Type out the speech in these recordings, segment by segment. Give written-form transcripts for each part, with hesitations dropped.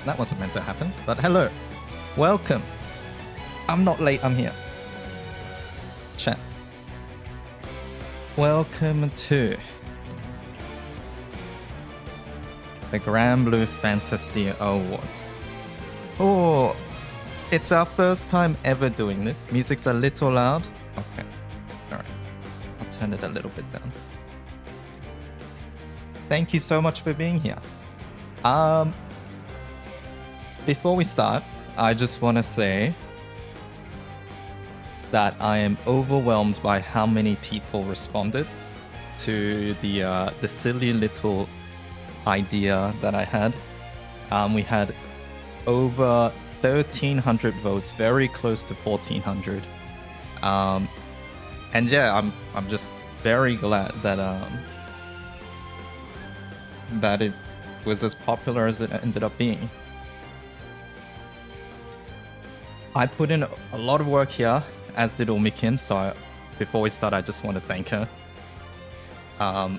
That wasn't meant to happen. But hello. Welcome. I'm not late, I'm here. Chat. Welcome to the Granblue Fantasy Awards. Oh, it's our first time ever doing this. Music's a little loud. Okay. Alright. I'll turn it a little bit down. Thank you so much for being here. Before we start, I just want to say that I am overwhelmed by how many people responded to the silly little idea that I had. We had over 1,300 votes, very close to 1,400. And yeah, I'm just very glad that that it was as popular as it ended up being. I put in a lot of work here, as did Omikin, so before we start, I just want to thank her. I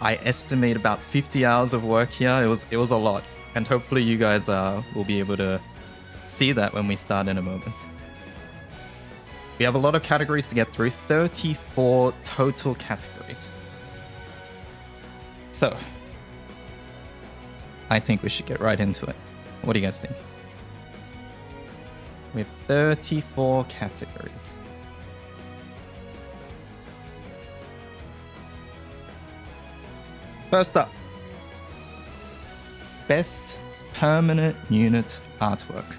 estimate about 50 hours of work here. It was a lot, and hopefully you guys will be able to see that when we start in a moment. We have a lot of categories to get through, 34 total categories. So, I think we should get right into it. What do you guys think? We have 34 categories. First up, Best Permanent Unit Artwork.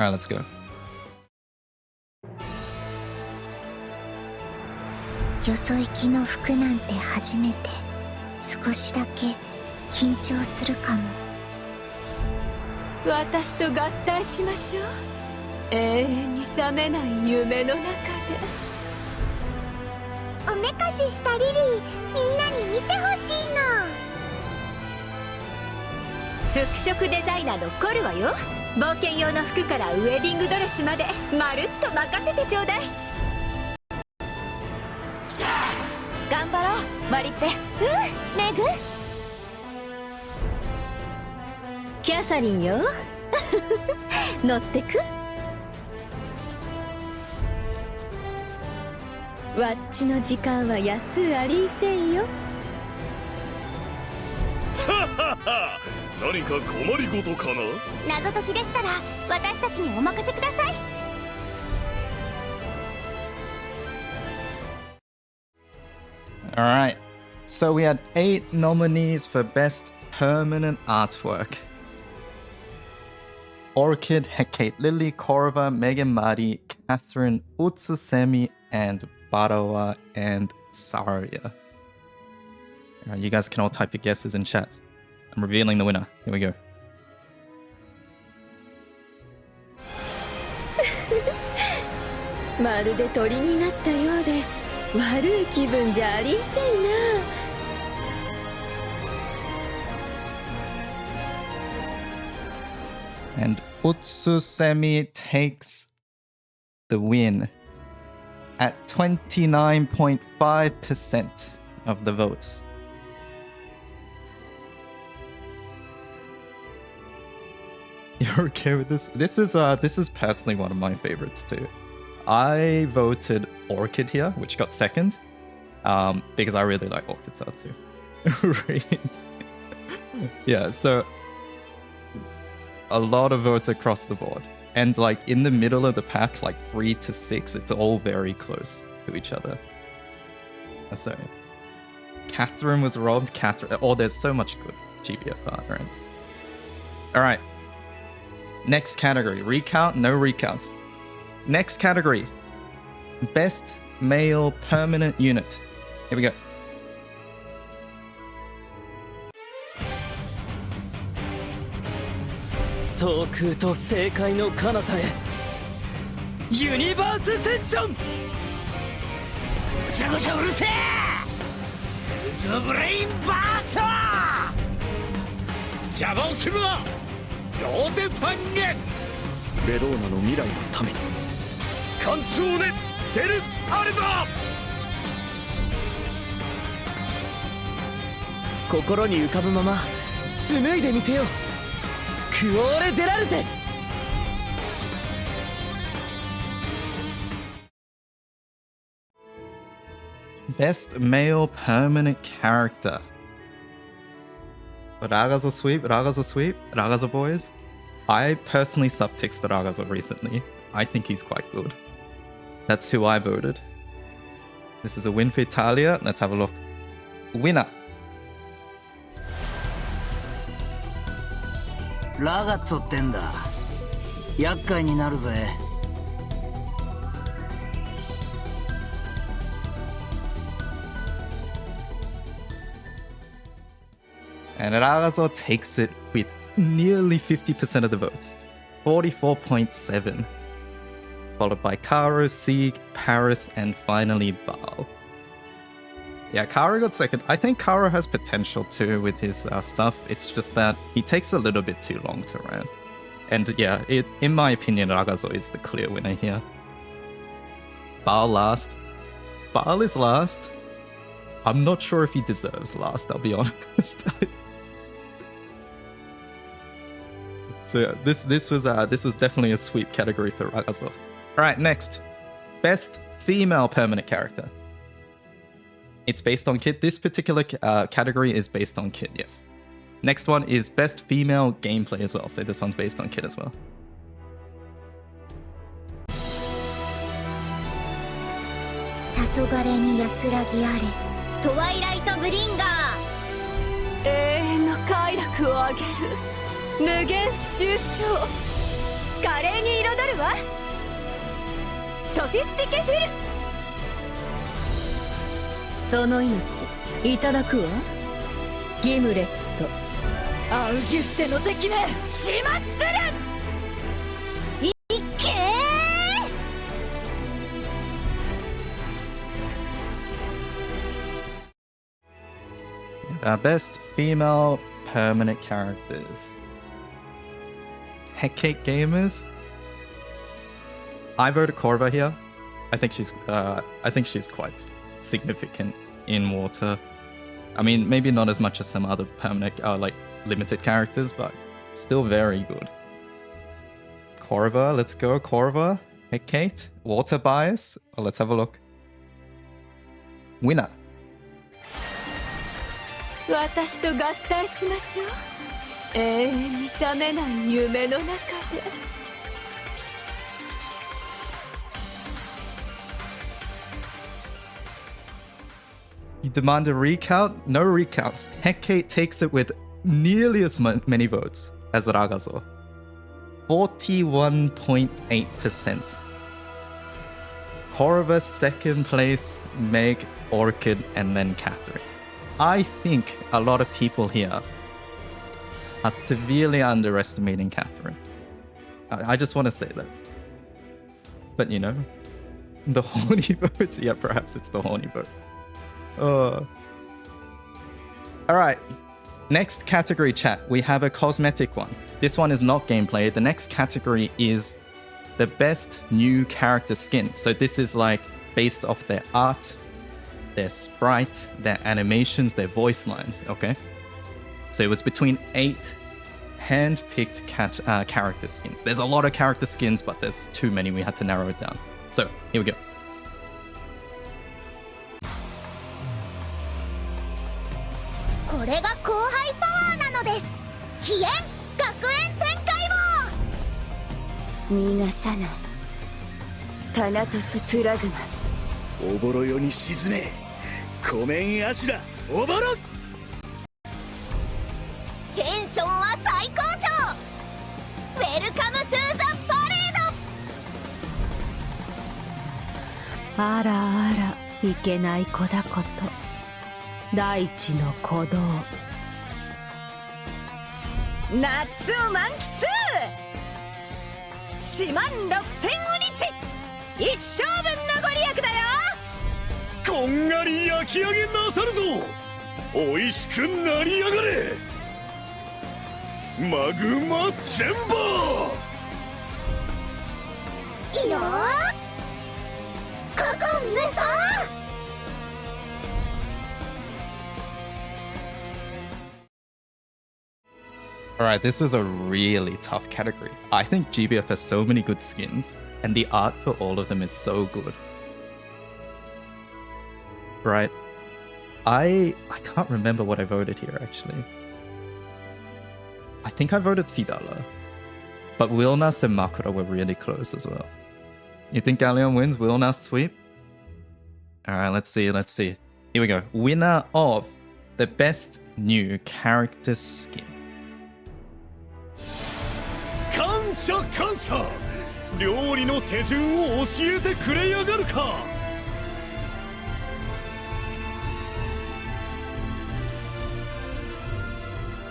Alright, let's go. よそ行きの服なんて初めて少しだけ緊張するかも私と合体しましょう永遠に覚めない夢の中でおめかししたリリーみんなに見てほしいの服飾デザイナーのコルはよ冒険用の服からウェディングドレスまでまるっと任せてちょうだい頑張ろうマリッペメグキャサリンよ乗ってくわっちの時間は安うありーせんよ何か困りごとかな謎解きでしたら私たちにお任せください Alright, so we had 8 nominees for Best Permanent Artwork. Orchid, Hecate Lily, Korva, Megan Mari, Catherine, Utsusemi, and Barawa and Saria. Alright, you guys can all type your guesses in chat. I'm revealing the winner. Here we go. まるで鳥になったようで悪い気分じゃありんせんな And Utsusemi takes the win at 29.5% of the votes. You're okay with this? This is personally one of my favorites too. I voted Orchid here, which got second, because I really like Orchid's art too. Right. Yeah, so a lot of votes across the board. And like in the middle of the pack, like 3 to 6, it's all very close to each other. So Catherine was robbed. Catherine. Oh, there's so much good GBF art, right? Alright. Next category. Recount, no recounts. Next category. Best Male Permanent Unit. Here we go. So 空と正解の彼方へユニバースセッションぐちゃぐちゃうるせえズブレインバーサー邪魔をするなローデファンゲレローナの未来のために艦長で出るあれば心に浮かぶまま紡いでみせようクオーレデラルテ。 Best male permanent character. Ragazo sweep, Ragazo sweep, Ragazo boys. I personally subtixed Ragazo recently. I think he's quite good. That's who I voted. This is a win for Italia. Let's have a look. Winner. ラガッツォってんだ。厄介になるぜ。 And Ragazo takes it with nearly 50% of the votes. 44.7. Followed by Karo, Sieg, Paris, and finally Baal. Yeah, Karo got second. I think Karo has potential too with his stuff. It's just that he takes a little bit too long to run. And yeah, in my opinion, Ragazo is the clear winner here. Baal last. Baal is last. I'm not sure if he deserves last, I'll be honest. So yeah, this was definitely a sweep category for Ragazo. Alright, next. Best female permanent character. It's based on Kid. This particular category is based on Kid, yes. Next one is best female gameplay as well. So this one's based on Kid as well. 黄昏に安らぎあれトワイライトブリンガー。永遠の快楽をあげる無限収賞。華麗に彩るわ。ソフィスティケフィル。その命いただくわ。ギムレット。アウギステの敵め始末する。いけBest female permanent characters. Headcake Gamers. I voted Corva here. I think she's quite significant in water. I mean, maybe not as much as some other permanent, like limited characters, but still very good. Corva, let's go, Corva. Headcake, water bias. Oh, let's have a look. Winner. 私と合体しましょう。永遠に覚めない夢の中で。You demand a recount? No recounts. Heckate takes it with nearly as many votes as Ragazo. 41.8%. Korva second place, Meg, Orchid, and then Catherine. I think a lot of people here are severely underestimating Catherine. I just want to say that. But you know, the horny vote? Yeah, perhaps it's the horny vote. Alright, next category chat. We have a cosmetic one. This one is not gameplay. The next category is the best new character skin. So this is like based off their art, their sprite, their animations, their voice lines, okay? So it was between 8 hand-picked character skins. There's a lot of character skins, but there's too many. We had to narrow it down. So here we go. これが後輩パワーなのです。飛燕学園展開を逃がさない。タナトスプラグマ。おぼろよに沈め。湖面アシュラおぼろ。テンションは最高潮。ウェルカムトゥーザパレード。あらあら、いけない子だこと。大地の鼓動。夏を満喫。4万6000お日。一生分のご利益だよ。こんがり焼き上げなさるぞ。おいしくなりやがれ。マグマチェンバー。いいよ。カゴンメさん。Alright, this was a really tough category. I think GBF has so many good skins, and the art for all of them is so good. Right. I can't remember what I voted here, actually. I think I voted Sidala. But Wilnas and Makura were really close as well. You think Galleon wins? Wilnas sweep? Alright, let's see. Here we go. Winner of the best new character skin. 感謝感謝料理の手順を教えてくれやがるか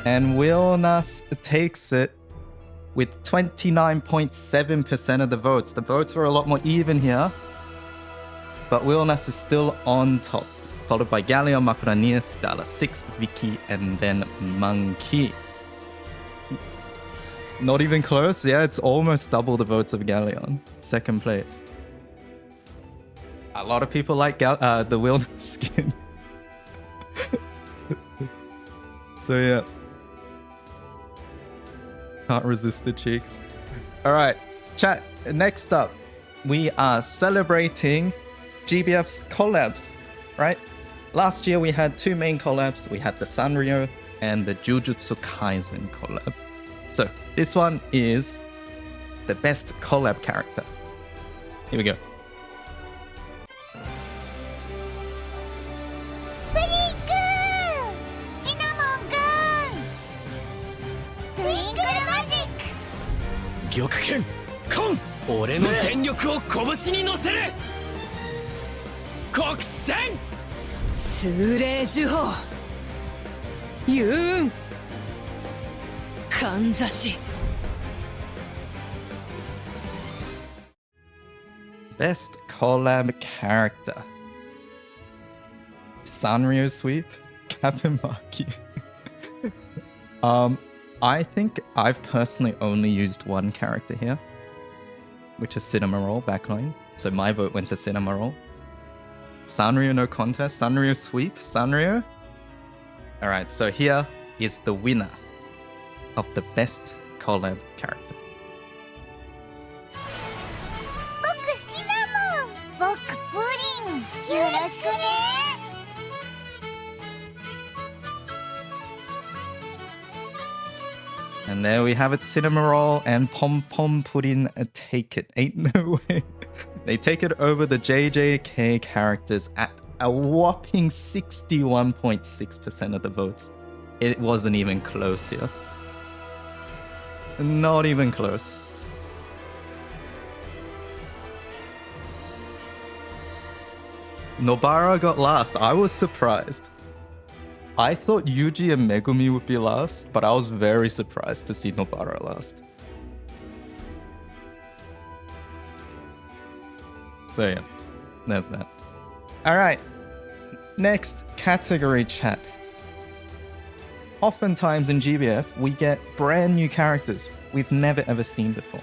And Wilnas takes it with 29.7% of the votes. The votes were a lot more even here. But Wilnas is still on top. Followed by Galleon, Makura, Nias, Dala 6, Vicky, and then Monkey. Not even close. Yeah, it's almost double the votes of Galleon. Second place. A lot of people like the Wilnas skin. So yeah. Can't resist the cheeks. Alright, chat. Next up, we are celebrating GBF's collabs, right? Last year we had two main collabs. We had the Sanrio and the Jujutsu Kaisen collab. So this one is the best collab character. Here we go. Gyokuken, Kon! 俺の全力を拳に乗せる国戦数霊呪法幽雲かんざし Best collab character. Sanrio sweep, Captain Maki. I think I've personally only used one character here, which is Cinema Roll backline. So my vote went to Cinema Roll. Sanrio no contest. Sanrio sweep. Sanrio. Alright, so here is the winner of the best collab character. 僕シナモン僕プリンよろしくね And there we have it, Cinema Roll and Pom Pom Pudding take it. Ain't no way. They take it over the JJK characters at a whopping 61.6% of the votes. It wasn't even close here. Not even close. Nobara got last. I was surprised. I thought Yuji and Megumi would be last, but I was very surprised to see Nobara last. So yeah, there's that. Alright, next category, chat. Oftentimes in GBF, we get brand new characters we've never ever seen before.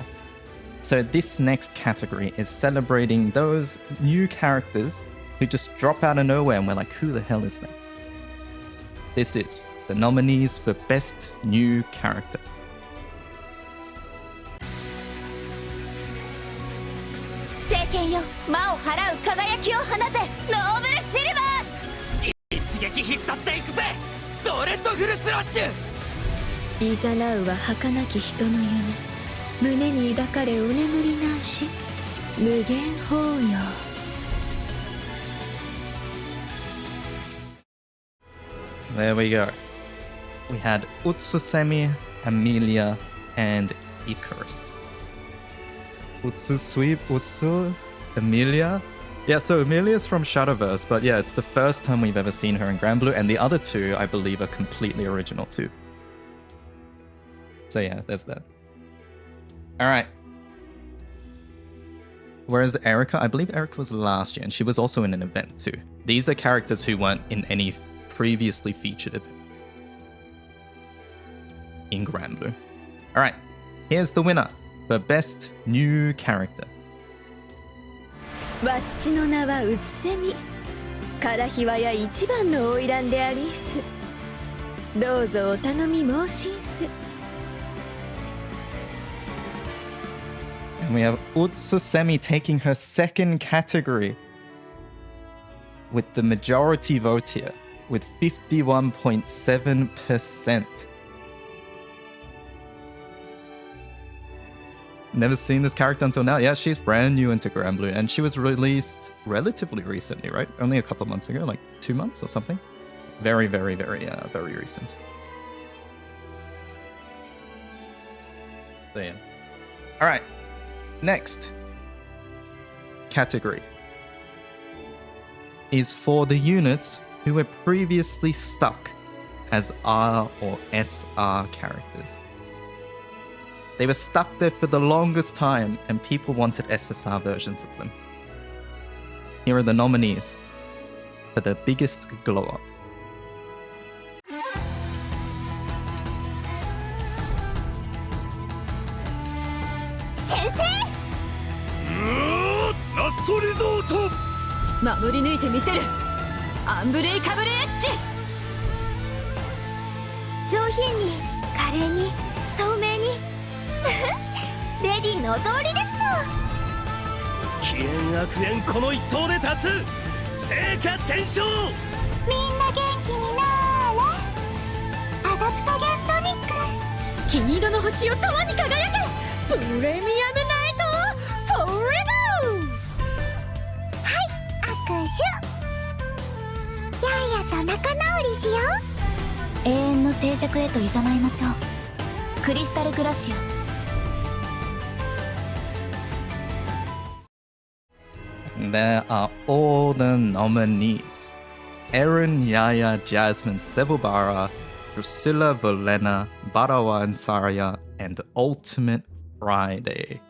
So this next category is celebrating those new characters who just drop out of nowhere and we're like, who the hell is that? This is the nominees for Best New Character. There we go. We had Utsusemi, Amelia, and Icarus. Utsu sweep, Utsu, Amelia. Yeah, so Amelia's from Shadowverse, but yeah, it's the first time we've ever seen her in Granblue, and the other two, I believe, are completely original too. So yeah, there's that. Alright. Whereas Erika, I believe Erika was last year, and she was also in an event too. These are characters who weren't in any previously featured event in Granblue. Alright, here's the winner for Best New Character. わっちの名はうつせみ。からひわや一番の花魁でありす。どうぞお頼み申しんす。And we have Utsusemi taking her second category with the majority vote here, with 51.7%. Never seen this character until now. Yeah, she's brand new into Granblue, and she was released relatively recently, right? Only a couple months ago, like 2 months or something. Very, very, very recent. Damn. All right, next category is for the units who were previously stuck as R or SR characters. They were stuck there for the longest time, and people wanted SSR versions of them. Here are the nominees for the biggest glow up. Sensei! ラストリゾート! 守り抜いてみせるアンブレイカブルエッジ。上品に華麗に聡明にレディの通りですの。奇縁悪縁この一投で立つ成果転生。みんな元気になーれ。アダプトゲントニック。金色の星を共に輝け。プレミアムナイトフォーエバー。はい、握手。やーやと仲直りしよう。永遠の静寂へと誘いましょう。クリスタルグラシア。There are all the nominees. Eren, Yaya, Jasmine, Sevubara, Drusilla, Volena, Barawa and Saria, and Ultimate Friday.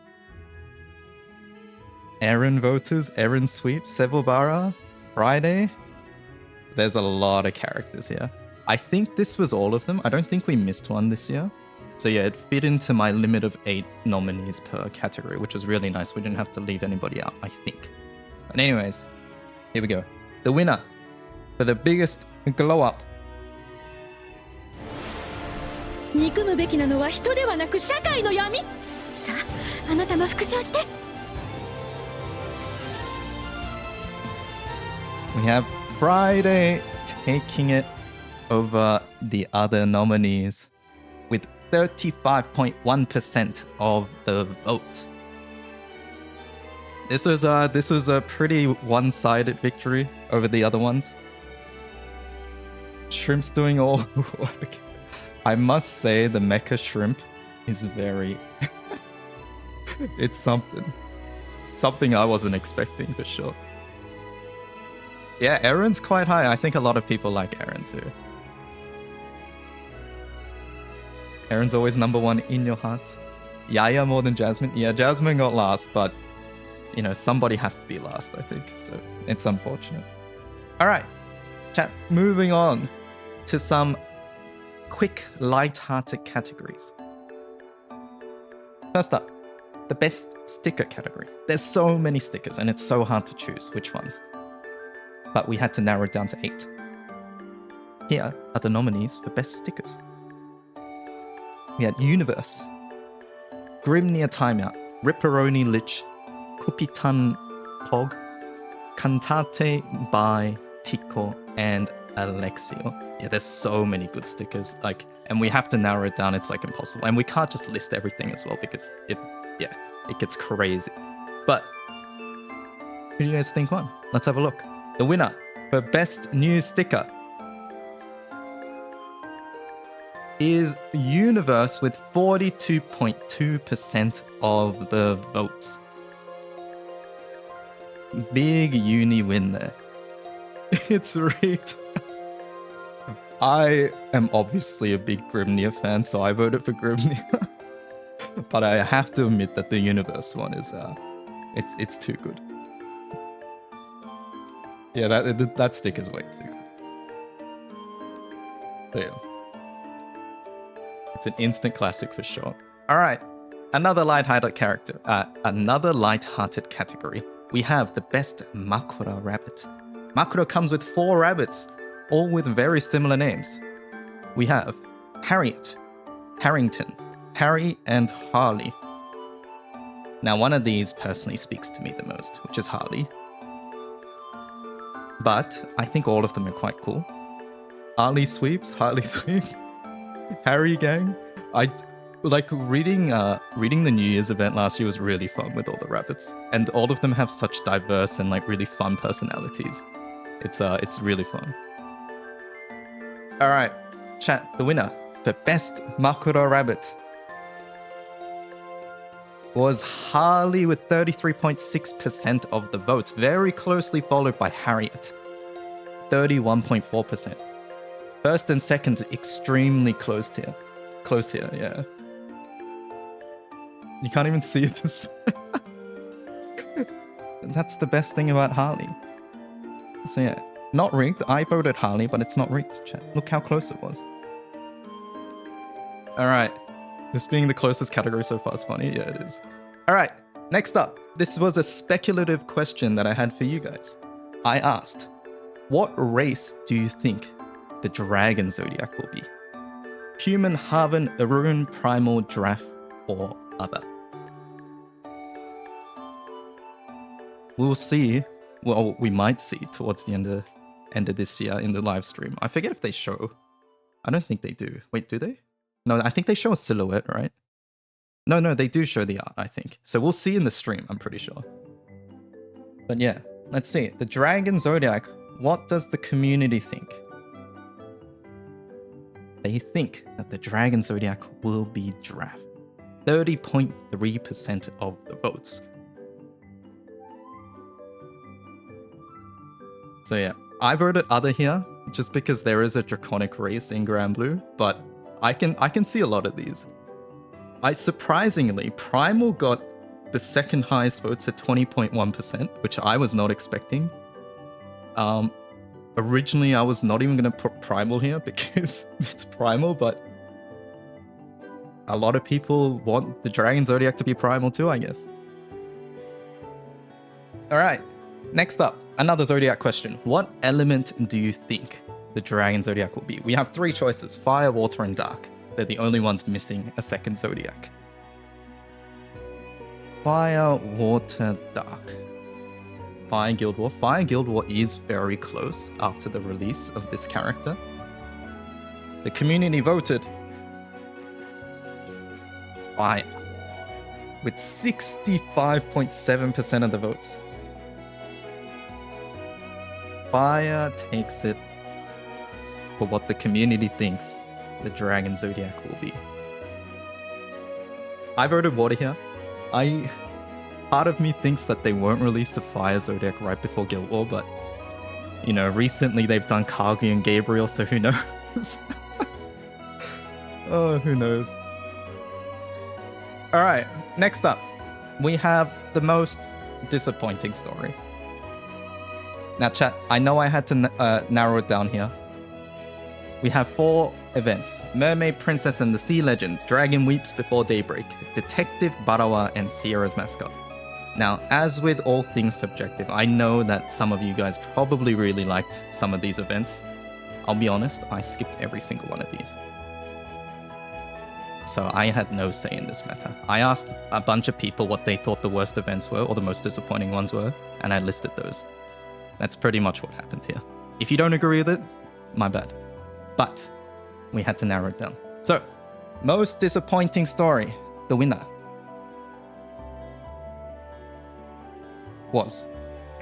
Eren voters, Eren sweep, Sevubara, Friday. There's a lot of characters here. I think this was all of them. I don't think we missed one this year. So yeah, it fit into my limit of 8 nominees per category, which was really nice. We didn't have to leave anybody out, I think. But anyways, here we go. The winner for the biggest glow up. 憎むべきなのは人ではなく社会の闇。さあ、あなたも復唱して。We have Friday taking it over the other nominees with 35.1% of the vote. This was a pretty one-sided victory over the other ones. Shrimp's doing all the work. I must say the mecha shrimp is very... it's something. Something I wasn't expecting for sure. Yeah, Eren's quite high. I think a lot of people like Eren too. Eren's always number 1 in your heart. Yaya more than Jasmine. Yeah, Jasmine got last, but you know, somebody has to be last, I think. So it's unfortunate. All right, chat, moving on to some quick, light-hearted categories. First up, the best sticker category. There's so many stickers and it's so hard to choose which ones. But we had to narrow it down to 8. Here are the nominees for best stickers. We had Universe, Grimnir Timeout, Ripperoni Lich, Kupitan Pog, Cantate by Tico, and Alexio. Yeah, there's so many good stickers. Like, and we have to narrow it down. It's like impossible. And we can't just list everything as well because it gets crazy. But who do you guys think won? Let's have a look. The winner for best new sticker is Universe with 42.2% of the votes. Big uni win there. It's rigged. I am obviously a big Grimnir fan, so I voted for Grimnir. But I have to admit that the Universe one is it's too good. Yeah, that sticker's way too good. So yeah. It's an instant classic for sure. All right, another light-hearted character, another light-hearted category. We have the best Makura rabbit. Makura comes with 4 rabbits, all with very similar names. We have Harriet, Harrington, Harry, and Harley. Now, one of these personally speaks to me the most, which is Harley. But I think all of them are quite cool. Harley sweeps, Harry gang. I like reading the New Year's event last year was really fun with all the rabbits, and all of them have such diverse and like really fun personalities. It's really fun. All right, chat. The winner, the best Makura rabbit, was Harley with 33.6% of the votes, very closely followed by Harriet, 31.4%. First and second, extremely close here. Yeah. You can't even see it this way. That's the best thing about Harley. So yeah, not rigged. I voted Harley, but it's not rigged, chat. Look how close it was. All right. This being the closest category so far is funny. Yeah, it is. All right. Next up. This was a speculative question that I had for you guys. I asked, what race do you think the Dragon Zodiac will be? Human, Haven, Arun, Primal, Draft, or other? We'll see. Well, we might see towards the end of this year in the live stream. I forget if they show. I don't think they do. Wait, do they? No, I think they show a silhouette, right? No, they do show the art, I think. So we'll see in the stream, I'm pretty sure. But yeah, let's see. The Dragon Zodiac, what does the community think? They think that the Dragon Zodiac will be Draft. 30.3% of the votes. So yeah, I voted other here, just because there is a draconic race in Granblue, but I can see a lot of these. Surprisingly, Primal got the second highest votes at 20.1%, which I was not expecting. Originally, I was not even going to put Primal here because it's Primal, but a lot of people want the Dragon Zodiac to be Primal too, I guess. All right, next up, another Zodiac question. What element do you think the Dragon Zodiac will be? We have three choices: fire, water, and dark. They're the only ones missing a second Zodiac. Fire, water, dark. Fire Guild War. Fire Guild War is very close after the release of this character. The community voted fire with 65.7% of the votes. Fire takes it for what the community thinks the Dragon Zodiac will be. I voted water here. Part of me thinks that they won't release a Fire Zodiac right before Guild War, but you know, recently they've done Kagi and Gabriel, so who knows? Oh, who knows? All right, next up, we have the most disappointing story. Now, chat, I know I had to narrow it down here. We have 4 events: Mermaid Princess and the Sea Legend, Dragon Weeps Before Daybreak, Detective Barawa, and Sierra's Mascot. Now, as with all things subjective, I know that some of you guys probably really liked some of these events. I'll be honest, I skipped every single one of these. So I had no say in this matter. I asked a bunch of people what they thought the worst events were, or the most disappointing ones were, and I listed those. That's pretty much what happened here. If you don't agree with it, my bad. But we had to narrow it down. So, most disappointing story, the winner was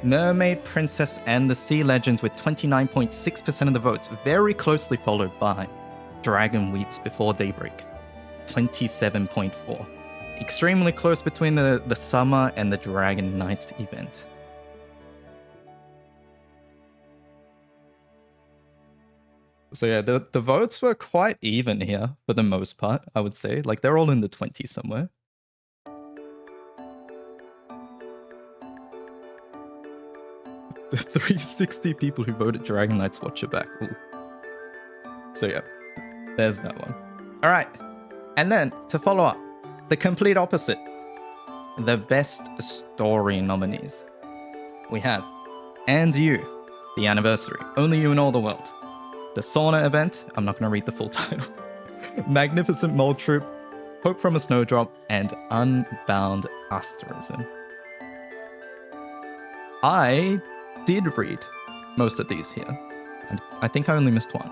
Mermaid Princess and the Sea Legend with 29.6% of the votes, very closely followed by Dragon Weeps Before Daybreak, 27.4%. Extremely close between the Summer and the Dragon Knights event. So yeah, the votes were quite even here for the most part, I would say. Like, they're all in the 20s somewhere. The 360 people who voted Dragon Knights watch it back. Ooh. So yeah, there's that one. All right, and then to follow up, the complete opposite. The best story nominees. We have And You, The Anniversary, Only You in All the World. The Sauna event, I'm not going to read the full title. Magnificent Mole Troop, Hope from a Snowdrop, and Unbound Asterism. I did read most of these here, and I think I only missed one.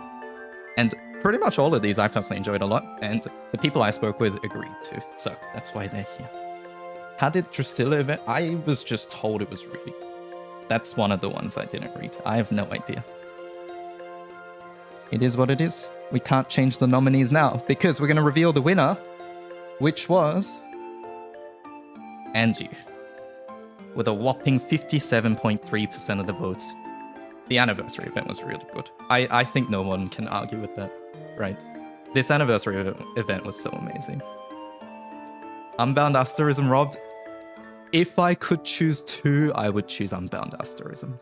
And pretty much all of these I personally enjoyed a lot, and the people I spoke with agreed too, so that's why they're here. How did Drusilla event? I was just told it was really... That's one of the ones I didn't read. I have no idea. It is what it is. We can't change the nominees now, because we're going to reveal the winner, which was Angie, with a whopping 57.3% of the votes. The anniversary event was really good. I think no one can argue with that, right? This anniversary event was so amazing. Unbound Asterism robbed. If I could choose two, I would choose Unbound Asterism.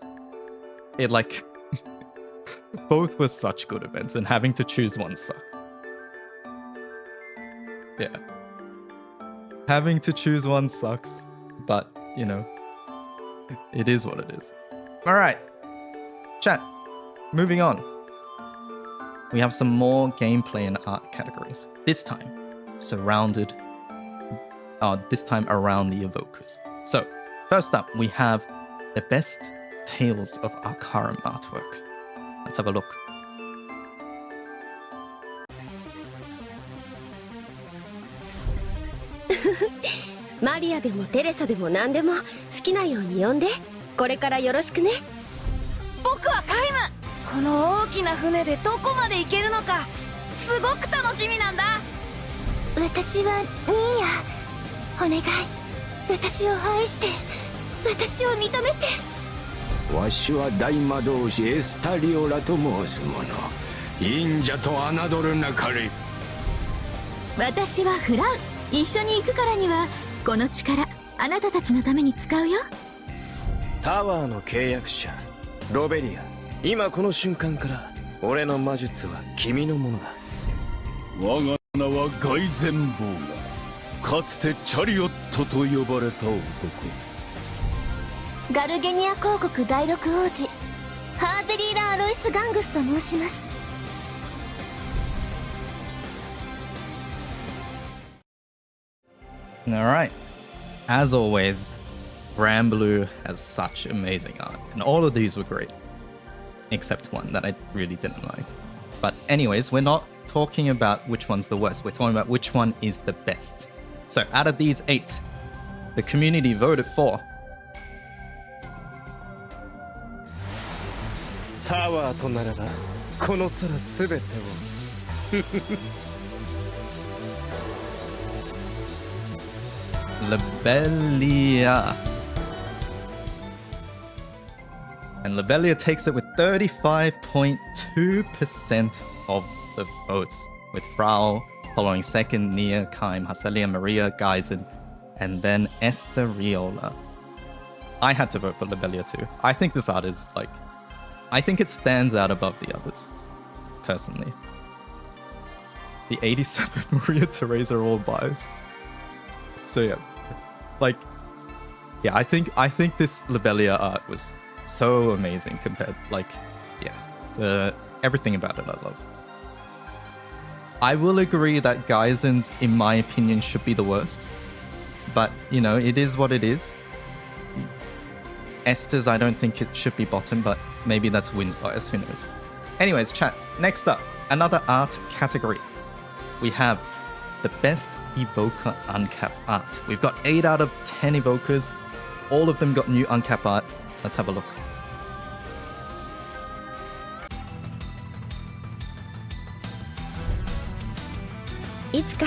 It like... both were such good events, and having to choose one sucks. Yeah. Having to choose one sucks, but, you know, it is what it is. Alright. Chat. Moving on. We have some more gameplay and art categories. This time, this time around the Evokers. So, first up, we have the best Tales of Arcarum artwork. Let's have a look. Maria でもテレサでも何でも好きなように呼んで。これからよろしくね。僕はカイム。この大きな船でどこまで行けるのかすごく楽しみなんだ。私はニーヤ。お願い。私を愛して。私を認めて。わしは大魔導士エスタリオラと申す者。忍者と侮るなかれ。私はフラウ。一緒に行くからにはこの力あなたたちのために使うよ。タワーの契約者ロベリア、今この瞬間から俺の魔術は君のものだ。我が名は凱旋坊がかつてチャリオットと呼ばれた男。ガルゲニア公国第六王子ハーゼリーラ・アロイス・ガングスと申します。Alright. As always, Granblue has such amazing art, and all of these were great. Except one that I really didn't like. But anyways, we're not talking about which one's the worst, we're talking about which one is the best. So out of these 8, the community voted for... タワーとならばこの空すべてをLobelia. And Lobelia takes it with 35.2% of the votes, with Frau following second, Nia, Kaim, Haselia, Maria, Geisen, and then Esther Riola. I had to vote for Lobelia too. I think this art is like... I think it stands out above the others, personally. The 87 Maria Theresa are all biased. So yeah, like, yeah, I think this Lobelia art was so amazing compared, like, yeah, everything about it I love. I will agree that Geisen's, in my opinion, should be the worst, but you know, it is what it is. Esther's, I don't think it should be bottom, but maybe that's Wynn's bias, who knows. Anyways, chat, next up, another art category. We have the best Evoker Uncap art. We've got 8 out of 10 Evokers. All of them got new Uncap art. Let's have a look.いつか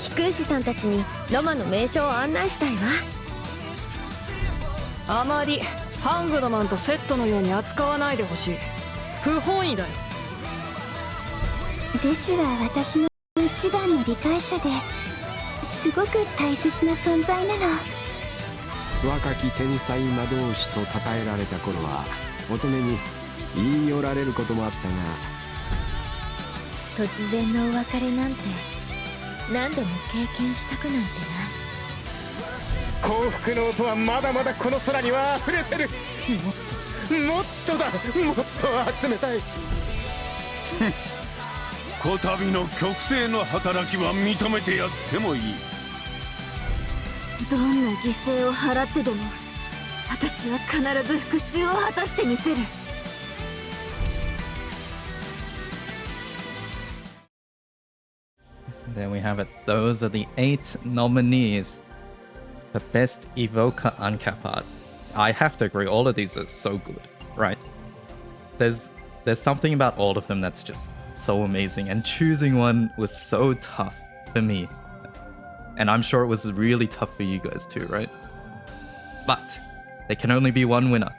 飛空士さんたちにロマの名所を案内したいわ。あまりハングドマンとセットのように扱わないでほしい。不本意だよ。ですは私の一番の理解者ですごく大切な存在なの。若き天才魔導士と称えられた頃は乙女に言い寄られることもあったが、突然のお別れなんて何度も経験したくなんてな。幸福の音はまだまだこの空には溢れてる。もっとだ、もっと集めたい。こたびの極性の働きは認めてやってもいい。どんな犠牲を払ってでも私は必ず復讐を果たしてみせる。There we have it. Those are the 8 nominees for Best Evoker Uncap Art. I have to agree, all of these are so good, right? There's something about all of them that's just so amazing, and choosing one was so tough for me. And I'm sure it was really tough for you guys too, right? But there can only be one winner.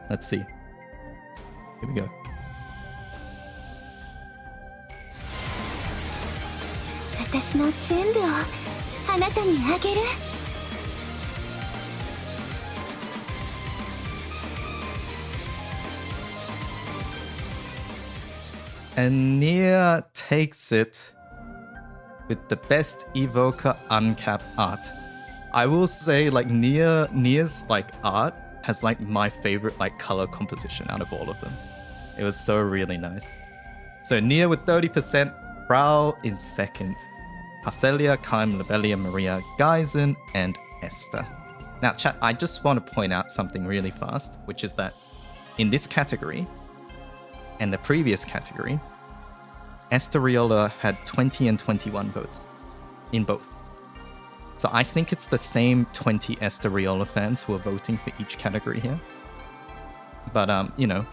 Let's see. Here we go. And Nia takes it with the Best Evoker Uncap Art. I will say, like, Nia's like art has like my favorite like color composition out of all of them. It was so really nice. So Nia with 30%, Frau in second, Hacelia, Kaim, Lobelia, Maria, Geisen, and Esther. Now, chat, I just want to point out something really fast, which is that in this category and the previous category, Esther Riola had 20 and 21 votes in both. So I think it's the same 20 Esther Riola fans who are voting for each category here. But, you know,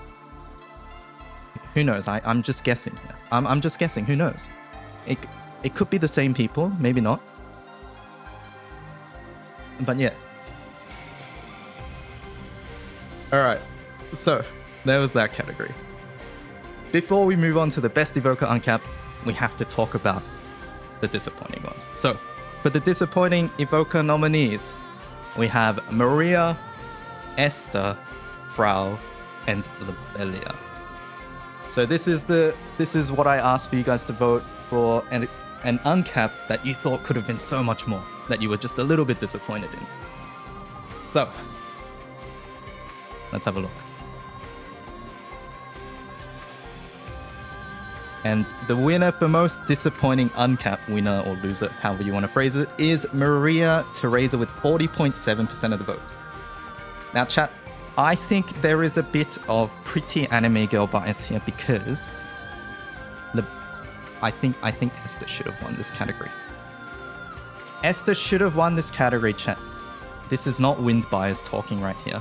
who knows? I'm just guessing here. I'm just guessing. Who knows? It could be the same people. Maybe not. But yeah. Alright. So, there was that category. Before we move on to the Best Evoker Uncap, we have to talk about the disappointing ones. So, for the disappointing Evoker nominees, we have Maria, Esther, Frau, and Lobelia. So this is what I asked for you guys to vote for, an uncap that you thought could have been so much more, that you were just a little bit disappointed in. So, let's have a look. And the winner for most disappointing uncap, winner or loser, however you want to phrase it, is Maria Teresa with 40.7% of the votes. Now, chat, I think there is a bit of pretty anime girl bias here because I think Esther should have won this category. Esther should have won this category, chat. This is not wind bias talking right here.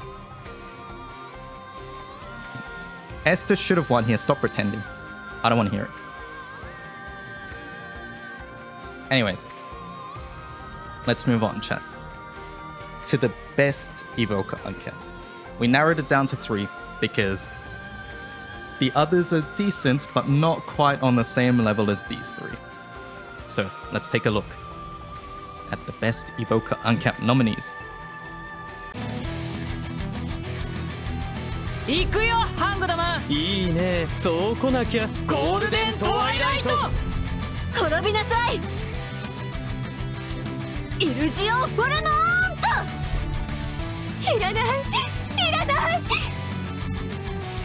Esther should have won here. Stop pretending. I don't want to hear it. Anyways, let's move on, chat, to the Best Evoker Uncap. We narrowed it down to 3 because the others are decent, but not quite on the same level as these 3. So let's take a look at the Best Evoker Uncap nominees. 行くよハングダマン。いいね、そう来なきゃ。ゴールデントワイライト。滅びなさい。イルジオ・フォルモント。いらない、いらない。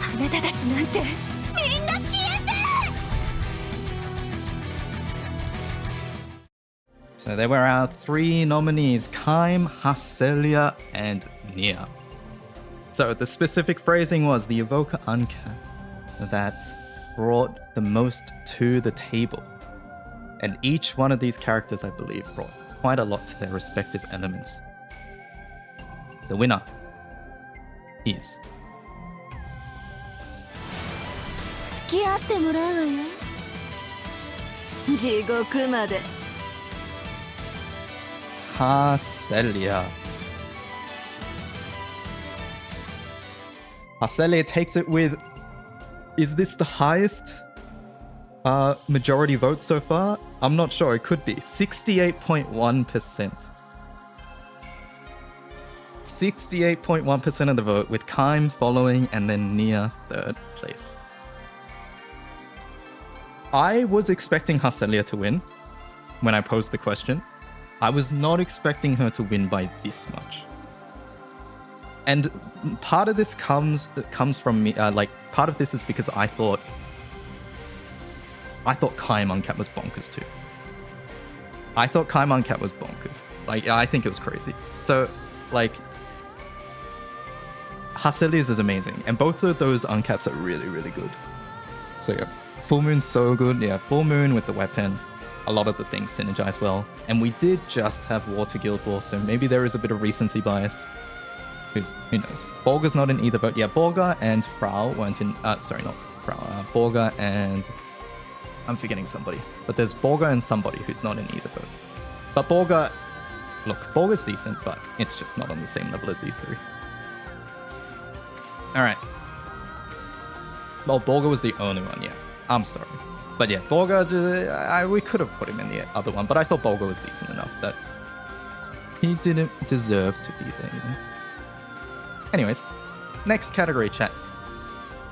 あなたたちなんてみんな消えて。So there were our 3 nominees, Kaim, Hacelia, and Nia. So the specific phrasing was the Evoker Uncap that brought the most to the table. And each one of these characters, I believe, brought quite a lot to their respective elements. The winner is... 付き合ってもらうわよ。地獄まで。Hacelia. Hacelia takes it with... Is this the highest majority vote so far? I'm not sure. It could be. 68.1%. 68.1% of the vote, with Kaim following and then Nia 3rd place. I was expecting Hacelia to win when I posed the question. I was not expecting her to win by this much. And part of this comes from me, part of this is because I thought I thought Kaim Uncap was bonkers too. I thought Kaim Uncap was bonkers. Like, I think it was crazy. So, like, Haseli's is amazing, and both of those uncaps are really, really good. So yeah, Full Moon's so good. Yeah, Full Moon with the weapon, a lot of the things synergize well. And we did just have Water Guild War, so maybe there is a bit of recency bias. Who knows? Borga's not in either vote. Yeah, Borga and Frau weren't in. Sorry, not Frau. Borga and I'm forgetting somebody, but there's Borga and somebody who's not in either vote. But Borga, look, Borga's decent, but it's just not on the same level as these three. Alright. Well, Borga was the only one, yeah. I'm sorry. But yeah, Borga, we could have put him in the other one, but I thought Borga was decent enough that he didn't deserve to be there, you know? Anyways, next category, chat.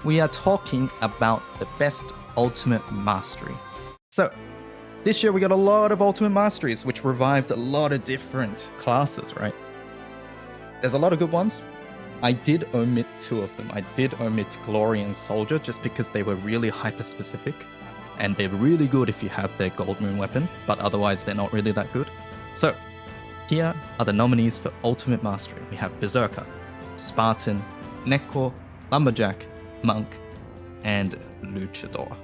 We are talking about the best ultimate mastery. So, this year we got a lot of ultimate masteries, which revived a lot of different classes, right? There's a lot of good ones. I did omit 2 of them. I did omit Glory and Soldier just because they were really hyper-specific, and they're really good if you have their Gold Moon weapon, but otherwise they're not really that good. So, here are the nominees for Ultimate Mastery. We have Berserker, Spartan, Neko, Lumberjack, Monk, and Luchador.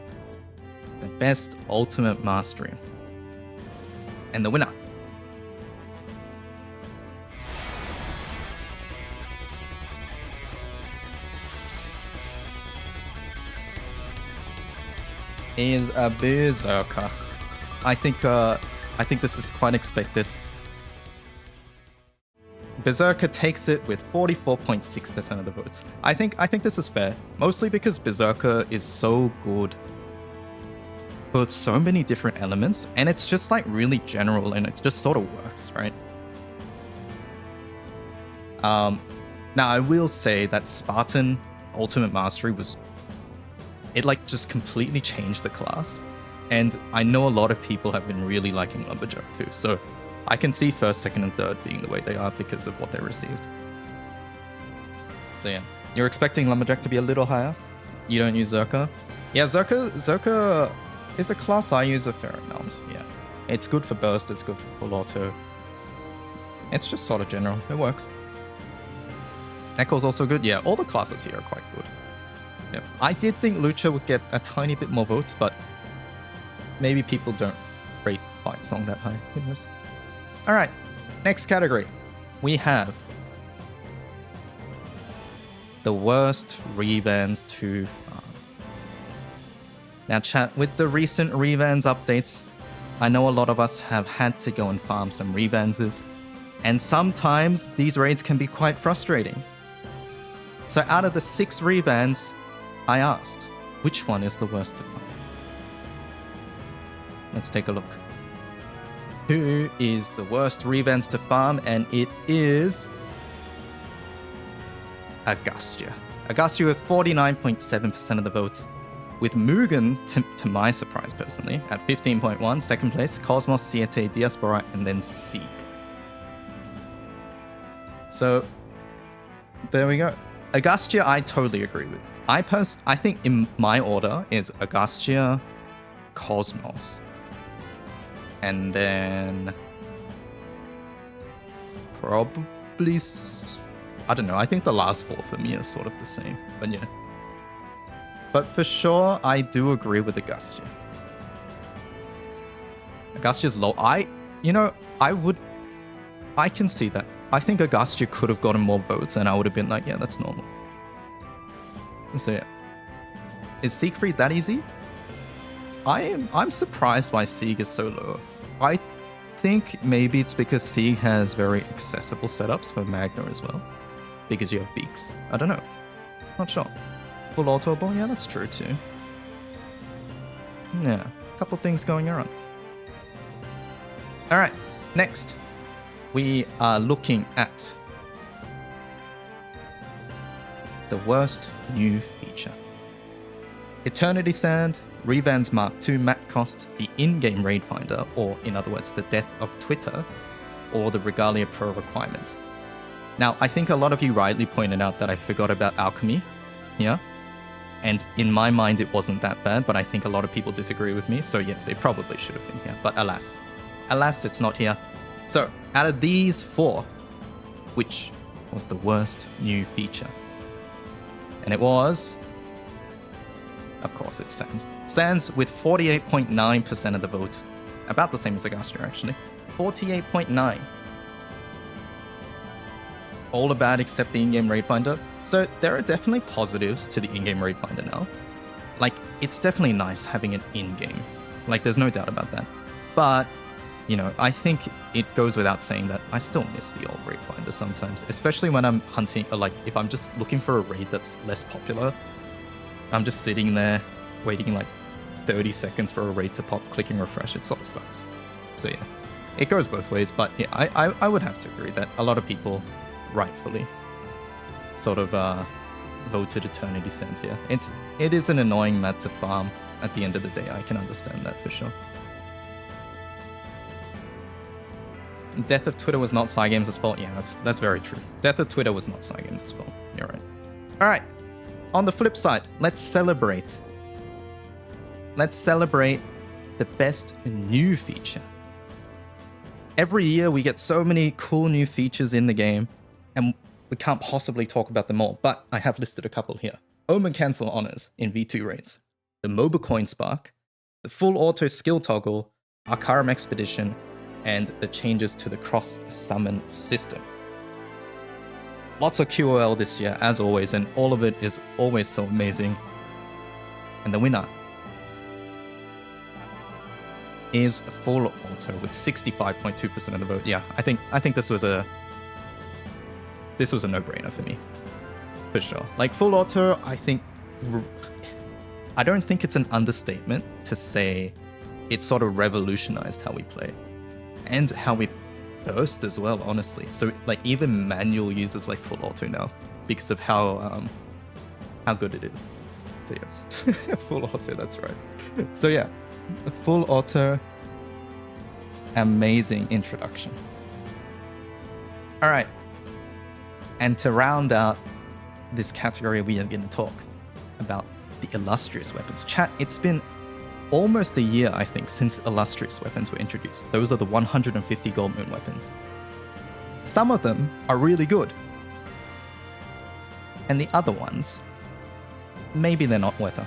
The best Ultimate Mastery. And the winner is a Berserker. I think this is quite expected. Berserker takes it with 44.6% of the votes. I think this is fair, mostly because Berserker is so good for so many different elements, and it's just like really general, and it just sort of works, right? Now I will say that Spartan Ultimate Mastery it like just completely changed the class, and I know a lot of people have been really liking Lumberjack too, so I can see 1st, 2nd, and 3rd being the way they are because of what they received. So yeah, you're expecting Lumberjack to be a little higher. You don't use Zerka. Yeah, Zerka is a class I use a fair amount. Yeah, it's good for burst. It's good for full auto. It's just sort of general. It works. Echo's also good. Yeah, all the classes here are quite good. Yeah, I did think Lucha would get a tiny bit more votes, but maybe people don't rate Fight Song that high. Who knows? All right, next category. We have the worst Revans to farm. Now, chat, with the recent Revans updates, I know a lot of us have had to go and farm some Revanses, and sometimes these raids can be quite frustrating. So out of the 6 Revans, I asked, which one is the worst to farm? Let's take a look. Who is the worst Revans to farm? And it is Agastya. Agastya with 49.7% of the votes, with Mugen, to my surprise personally, at 15.1, second place, Cosmos, Siete, Diaspora, and then Sieg. So, there we go. Agastya, I totally agree with. I think in my order is Agastya, Cosmos, and then probably, I don't know, I think the last 4 for me are sort of the same, but yeah. But for sure, I do agree with Agastya. Agastya's low. I can see that. I think Agastya could have gotten more votes, and I would have been like, yeah, that's normal. So yeah. Is Siegfried that easy? I'm surprised why Sieg is so low. I think maybe it's because Sieg has very accessible setups for Magna as well. Because you have beaks. I don't know. Not sure. Full auto ball? Yeah, that's true too. Yeah, a couple things going around. Alright, next. We are looking at the worst new feature. Eternity Sand, Revans Mark II map cost, the in-game raid finder, or in other words, the death of Twitter, or the Regalia Pro requirements. Now, I think a lot of you rightly pointed out that I forgot about Alchemy here. And in my mind, it wasn't that bad, but I think a lot of people disagree with me. So yes, it probably should have been here. But alas, it's not here. So out of these 4, which was the worst new feature? And it was, of course, it's Sans. Sans with 48.9% of the vote. About the same as Agastria, actually. 48.9. All about except the in-game raid finder. So there are definitely positives to the in-game raid finder now. Like, it's definitely nice having it in-game. Like, there's no doubt about that. But, you know, I think it goes without saying that I still miss the old raid finder sometimes. Especially when I'm hunting, or like, if I'm just looking for a raid that's less popular. I'm just sitting there, waiting like 30 seconds for a raid to pop, clicking refresh. It sort of sucks. So yeah, it goes both ways. But yeah, I would have to agree that a lot of people rightfully sort of voted Eternity Sense here. It is an annoying map to farm at the end of the day. I can understand that for sure. Death of Twitter was not Cygames' fault. Yeah, that's very true. Death of Twitter was not Cygames' fault. You're right. All right. On the flip side, let's celebrate. Let's celebrate the best new feature. Every year we get so many cool new features in the game, and we can't possibly talk about them all, but I have listed a couple here. Omen Cancel Honors in V2 raids, the MOBA Coin Spark, the full auto skill toggle, Arcarum Expedition, and the changes to the cross summon system. Lots of QOL this year, as always, and all of it is always so amazing. And the winner is full auto with 65.2% of the vote. Yeah, I think this was a no-brainer for me, for sure. Like full auto, I don't think it's an understatement to say it sort of revolutionized how we play and how we burst as well, honestly. So like even manual users like full auto now because of how good it is. So yeah, full auto, that's right. So yeah, the full auto, amazing introduction. All right. And to round out this category, we are going to talk about the Illustrious weapons. Chat, it's been almost a year, I think, since Illustrious weapons were introduced. Those are the 150 Gold Moon weapons. Some of them are really good. And the other ones, maybe they're not worth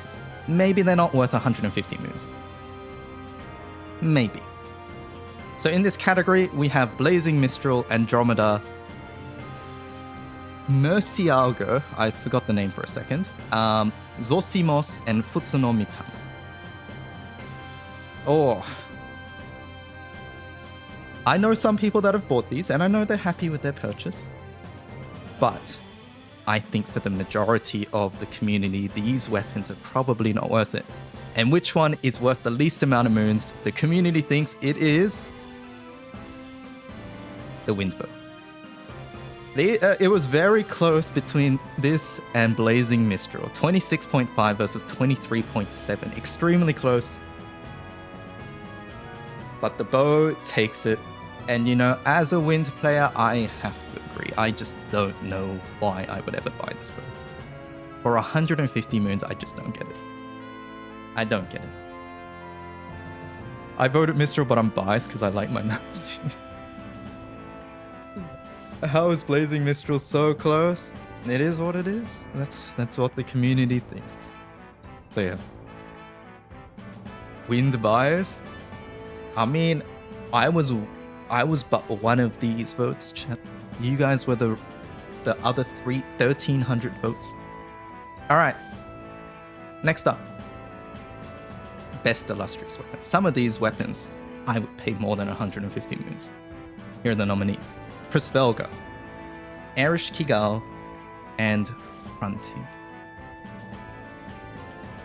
150 moons. Maybe. So in this category, we have Blazing Mistral, Andromeda, Murcielago, I forgot the name for a second, Zosimos, and Futsuno Mitan. Oh. I know some people that have bought these, and I know they're happy with their purchase. But I think for the majority of the community, these weapons are probably not worth it. And which one is worth the least amount of moons? The community thinks it is the Windbow. It was very close between this and Blazing Mistral. 26.5 versus 23.7. Extremely close. But the bow takes it. And you know, as a Wind player, I have to agree. I just don't know why I would ever buy this bow. For 150 moons, I just don't get it. I don't get it. I voted Mistral, but I'm biased because I like my mouse. How is Blazing Mistral so close? It is what it is. That's what the community thinks. So yeah. Wind bias? I mean, I was but one of these votes, chat. You guys were the other 1,300 votes. Alright. Next up. Best Illustrious weapon. Some of these weapons, I would pay more than 150 moons. Here are the nominees. Prisvelga, Erish Kigal, and Fronting.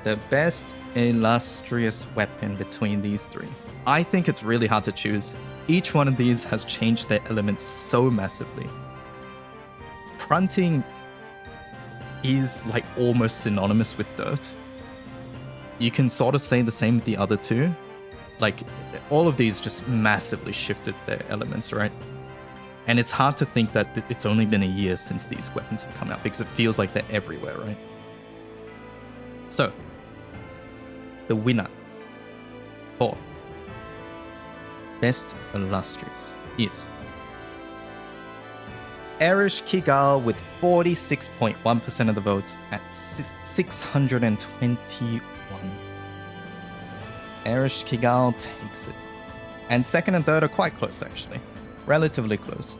The best Illustrious weapon between these three. I think it's really hard to choose. Each one of these has changed their elements so massively. Fronting is like almost synonymous with dirt. You can sort of say the same with the other two. Like all of these just massively shifted their elements, right? And it's hard to think that it's only been a year since these weapons have come out because it feels like they're everywhere, right? So, the winner for Best Illustrious is Erish Kigal with 46.1% of the votes at 621. Erish Kigal takes it. And second and third are quite close, actually. Relatively close.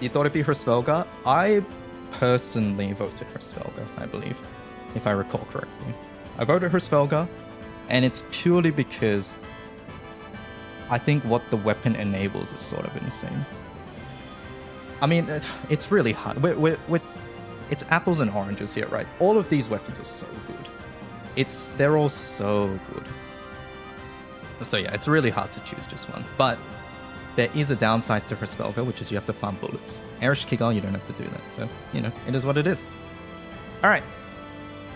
You thought it'd be Hrsvelga? I personally voted Hrsvelga, I believe, if I recall correctly. I voted Hrsvelga, and it's purely because I think what the weapon enables is sort of insane. I mean, it's really hard. It's apples and oranges here, right? All of these weapons are so good. They're all so good. So yeah, it's really hard to choose just one. But there is a downside to Hrsvelga, which is you have to farm bullets. Erish Kigal, you don't have to do that. So, you know, it is what it is. All right.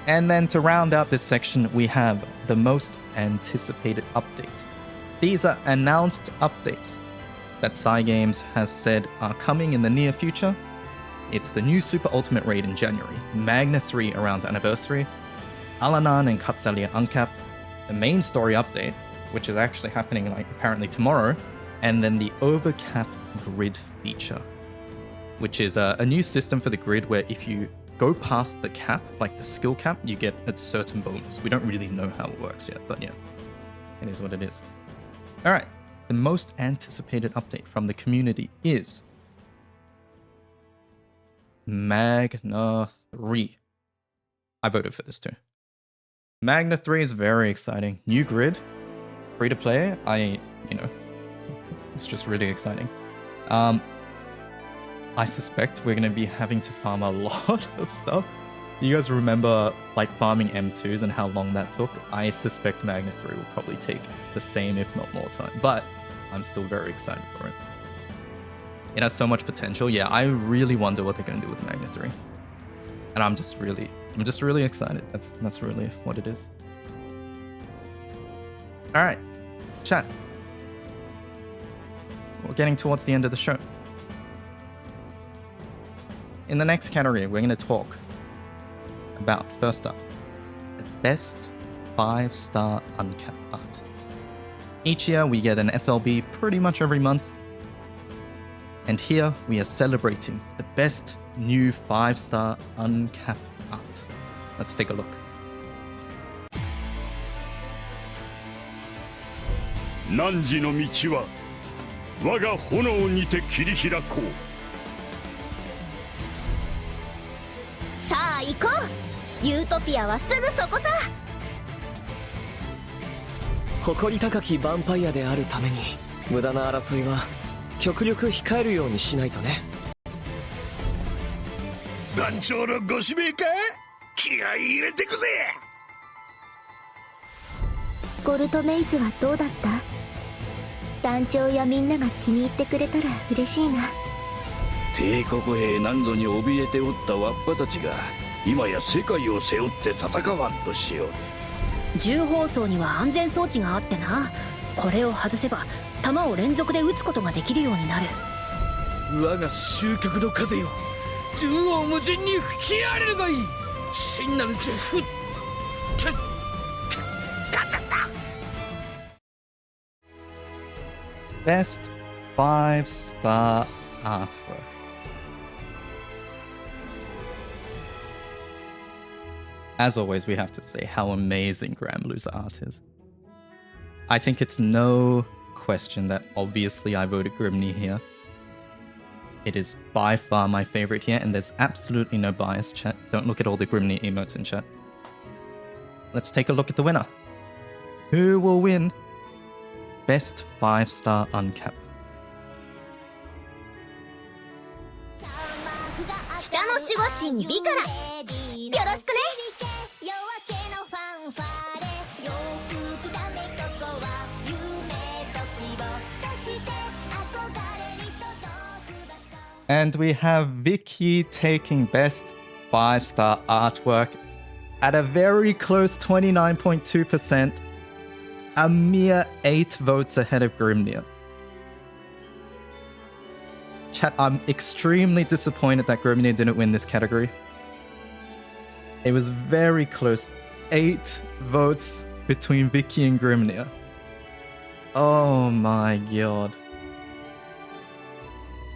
And then to round out this section, we have the most anticipated update. These are announced updates that Cygames has said are coming in the near future. It's the new Super Ultimate Raid in January, Magna 3 around Anniversary, Alanan and Katsalia Uncap, the main story update, which is actually happening like apparently tomorrow, and then the Overcap Grid feature, which is a new system for the grid where if you go past the cap, like the skill cap, you get a certain bonus. We don't really know how it works yet, but yeah, it is what it is. All right, the most anticipated update from the community is Magna 3. I voted for this too. Magna 3 is very exciting. New grid, free to play. It's just really exciting. I suspect we're going to be having to farm a lot of stuff. You guys remember like farming M2s and how long that took? I suspect Magna 3 will probably take the same, if not more time, but I'm still very excited for it. It has so much potential. Yeah, I really wonder what they're going to do with Magna 3. And I'm just really excited. That's really what it is. All right, chat. We're getting towards the end of the show. In the next category, we're going to talk about, first up, the best 5-star Uncap art. Each year, we get an FLB pretty much every month. And here, we are celebrating the best new 5-star Uncap art. Let's take a look. Nanji no michi wa waga honou ni te kirihirakou. さあ行こう。ユートピアはすぐそこさ。誇り高きヴァンパイアであるために無駄な争いは極力控えるようにしないとね。団長のご指名か？気合い入れてくぜ。ゴルトメイズはどうだった？団長やみんなが気に入ってくれたら嬉しいな。帝国兵何度に怯えておったわっぱたちが今や世界を背負って戦わんとしよう。重砲装には安全装置があってな。これを外せば弾を連続で撃つことができるようになる。我が終極の風よ、縦横無尽に吹き荒れるがいい。真なる呪符。Best 5-star artwork. As always, we have to say how amazing Granblue's art is. I think it's no question that obviously I voted Grimney here. It is by far my favorite here, and there's absolutely no bias, chat. Don't look at all the Grimney emotes in chat. Let's take a look at the winner. Who will win Best 5-star Uncap? 北の守護神美からよろしくね。And we have Vicky taking Best 5-star artwork at a very close 29.2%, a mere 8 votes ahead of Grimnir. Chat, I'm extremely disappointed that Grimnir didn't win this category. It was very close. 8 votes between Vicky and Grimnir. Oh my god.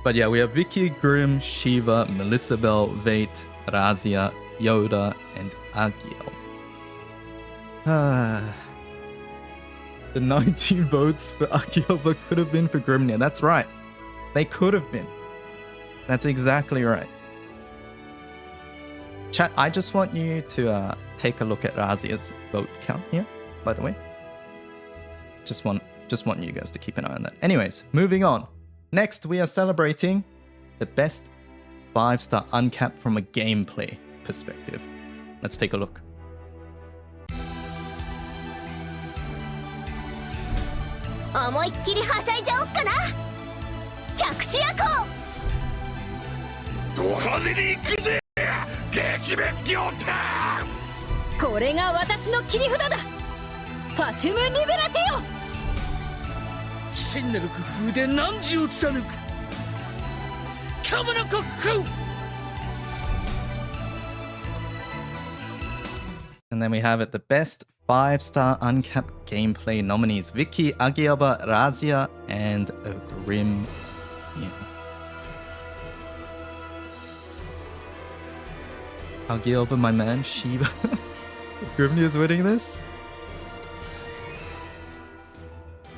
But yeah, we have Vicky, Grim, Shiva, Melisabel, Vate, Razia, Yoda, and Agiel. The 19 votes for Agiel but could have been for Grimnir. That's right. They could have been. That's exactly right. Chat, I just want you to take a look at Razia's vote count here, by the way. Just want you guys to keep an eye on that. Anyways, moving on. Next, we are celebrating the best 5-star Uncap from a gameplay perspective. Let's take a look. And then we have it, the best 5-star Uncap gameplay nominees: Vicky, Agielba, Razia, and Grim. Yeah. Agielba, my man, Shiva. Grimnir is winning this?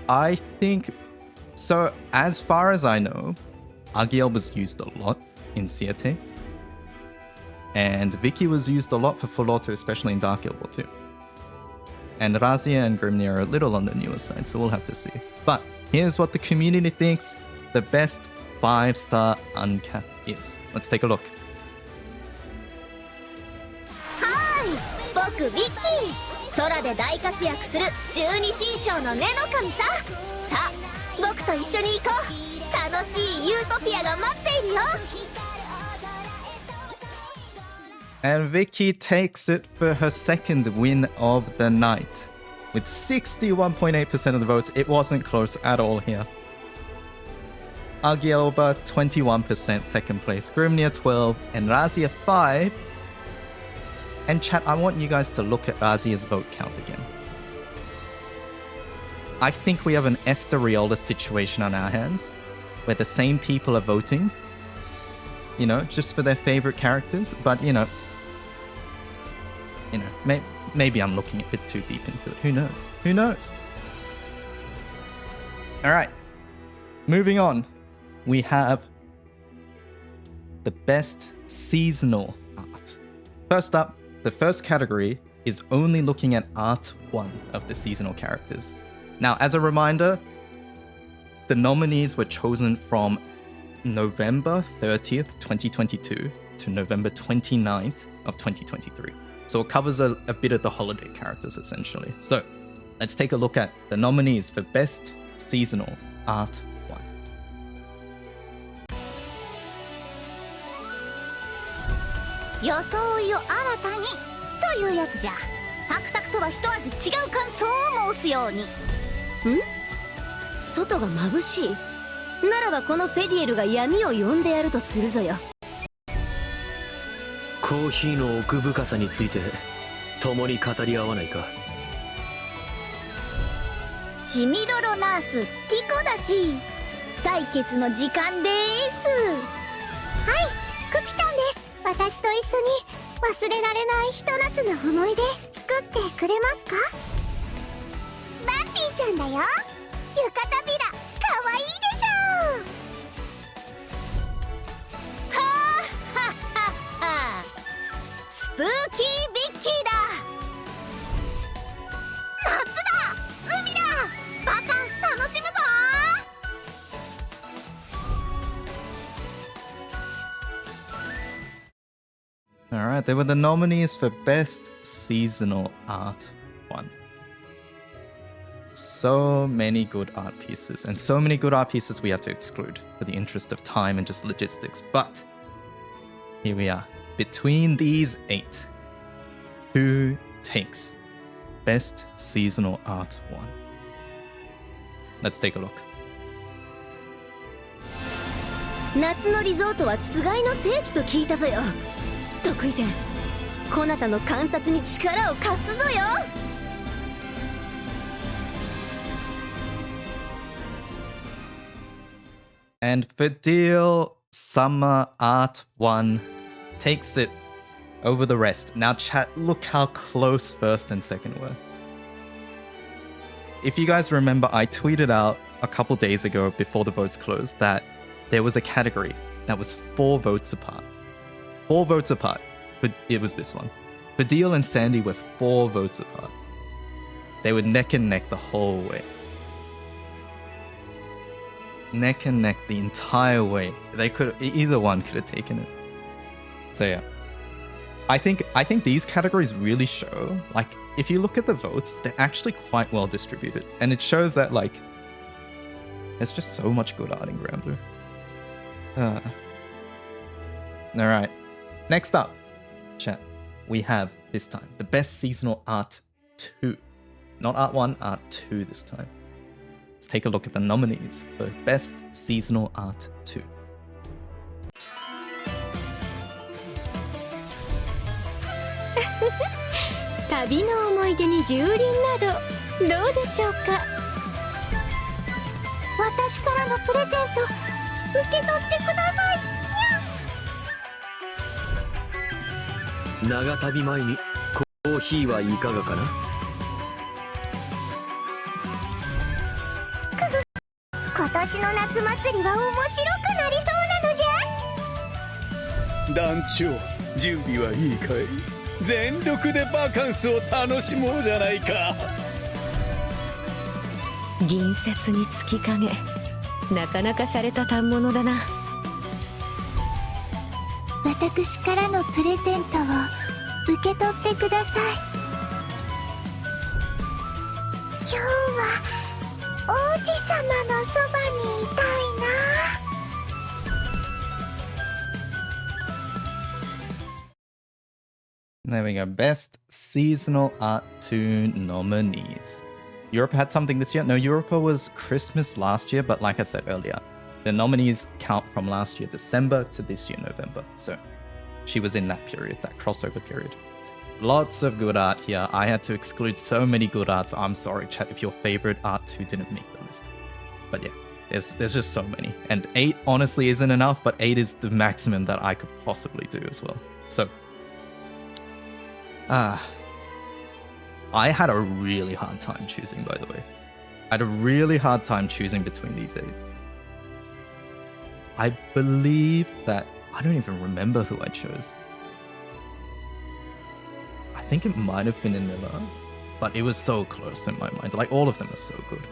I think... So, as far as I know, Agiel was used a lot in Siete. And Vicky was used a lot for Full Auto, especially in Dark Guild War 2. And Razia and Grimnir are a little on the newer side, so we'll have to see. But here's what the community thinks the best 5-star Uncap is. Let's take a look. Hi, 僕ビッキー。空で大活躍する12神将の根の神さ。さあ、僕と一緒に行こう。楽しいユートピアが待っているよ。And Vicky takes it for her second win of the night. With 61.8% of the votes, it wasn't close at all here. Agielba, 21%, second place. Grimnir, 12, and Razia, 5. And chat, I want you guys to look at Razia's vote count again. I think we have an Esther Riola situation on our hands, where the same people are voting, you know, just for their favorite characters, but, you know, maybe I'm looking a bit too deep into it. Who knows? Who knows? All right. Moving on. We have the best seasonal art. First up, the first category is only looking at art 1 of the seasonal characters. Now, as a reminder, the nominees were chosen from November 30th, 2022 to November 29th of 2023. So it covers a bit of the holiday characters, essentially. So let's take a look at the nominees for Best Seasonal Art 1.装いを新たにというやつじゃ。タクタクとは一味違う感想を申すように。外が眩しい。ならばこのフェディエルが闇を呼んでやるとするぞよ。コーヒーの奥深さについて共に語り合わないか。血みどろナースティコだし、採血の時間です。はい、クピタンです。私と一緒に忘れられないひと夏の思い出作ってくれますか？バッピーちゃんだよ。浴衣ビラかわいいでしょ。はあははは。スプーキービッキーだ。夏だ、海だ、バカンス楽しむぞ。Alright, they were the nominees for Best Seasonal Art 1. So many good art pieces, and so many good art pieces we had to exclude for the interest of time and just logistics. But here we are. Between these 8, who takes Best Seasonal Art 1? Let's take a look. 夏のリゾートはつがいの聖地と聞いたぞよ。得意点こなたの観察に力を貸すぞよ。And Fadil Summer Art 1 takes it over the rest. Now chat, look how close first and second were. If you guys remember, I tweeted out a couple days ago before the votes closed that there was a category that was 4 votes apart. 4 votes apart, but it was this one. Fadil and Sandy were 4 votes apart. They were neck and neck the whole way. Neck and neck the entire way. They could, either one could have taken it. So yeah, I think these categories really show, like, if you look at the votes, they're actually quite well distributed, and it shows that, like, there's just so much good art in Granblue. All right, next up, chat, we have this time the best seasonal art 2, not art 1, art 2 this time. Let's take a look at the nominees for Best Seasonal Art 2. 旅の思い出に蹂躙などどうでしょうか。私からのプレゼント受け取ってください。長旅前にコーヒーはいかがかな。今年の夏祭りは面白くなりそうなのじゃ。団長、準備はいいかい。全力でバカンスを楽しもうじゃないか。銀節に月影、なかなか洒落た反物だな。私からのプレゼントを受け取ってください。今日は王子様のそばにいたいな。There we go. Best Seasonal Art 2 nominees. Europe had something this year? No, Europa was Christmas last year, but like I said earlier, the nominees count from last year December to this year November. So she was in that period, that crossover period. Lots of good art here. I had to exclude so many good arts. I'm sorry, chat, if your favorite art 2 didn't make the list. But yeah, there's just so many. And 8 honestly isn't enough, but 8 is the maximum that I could possibly do as well. So I had a really hard time choosing, by the way. I had a really hard time choosing between these 8. I believe that, I don't even remember who I chose. I think it might have been Anila, but it was so close in my mind. Like, all of them are so good.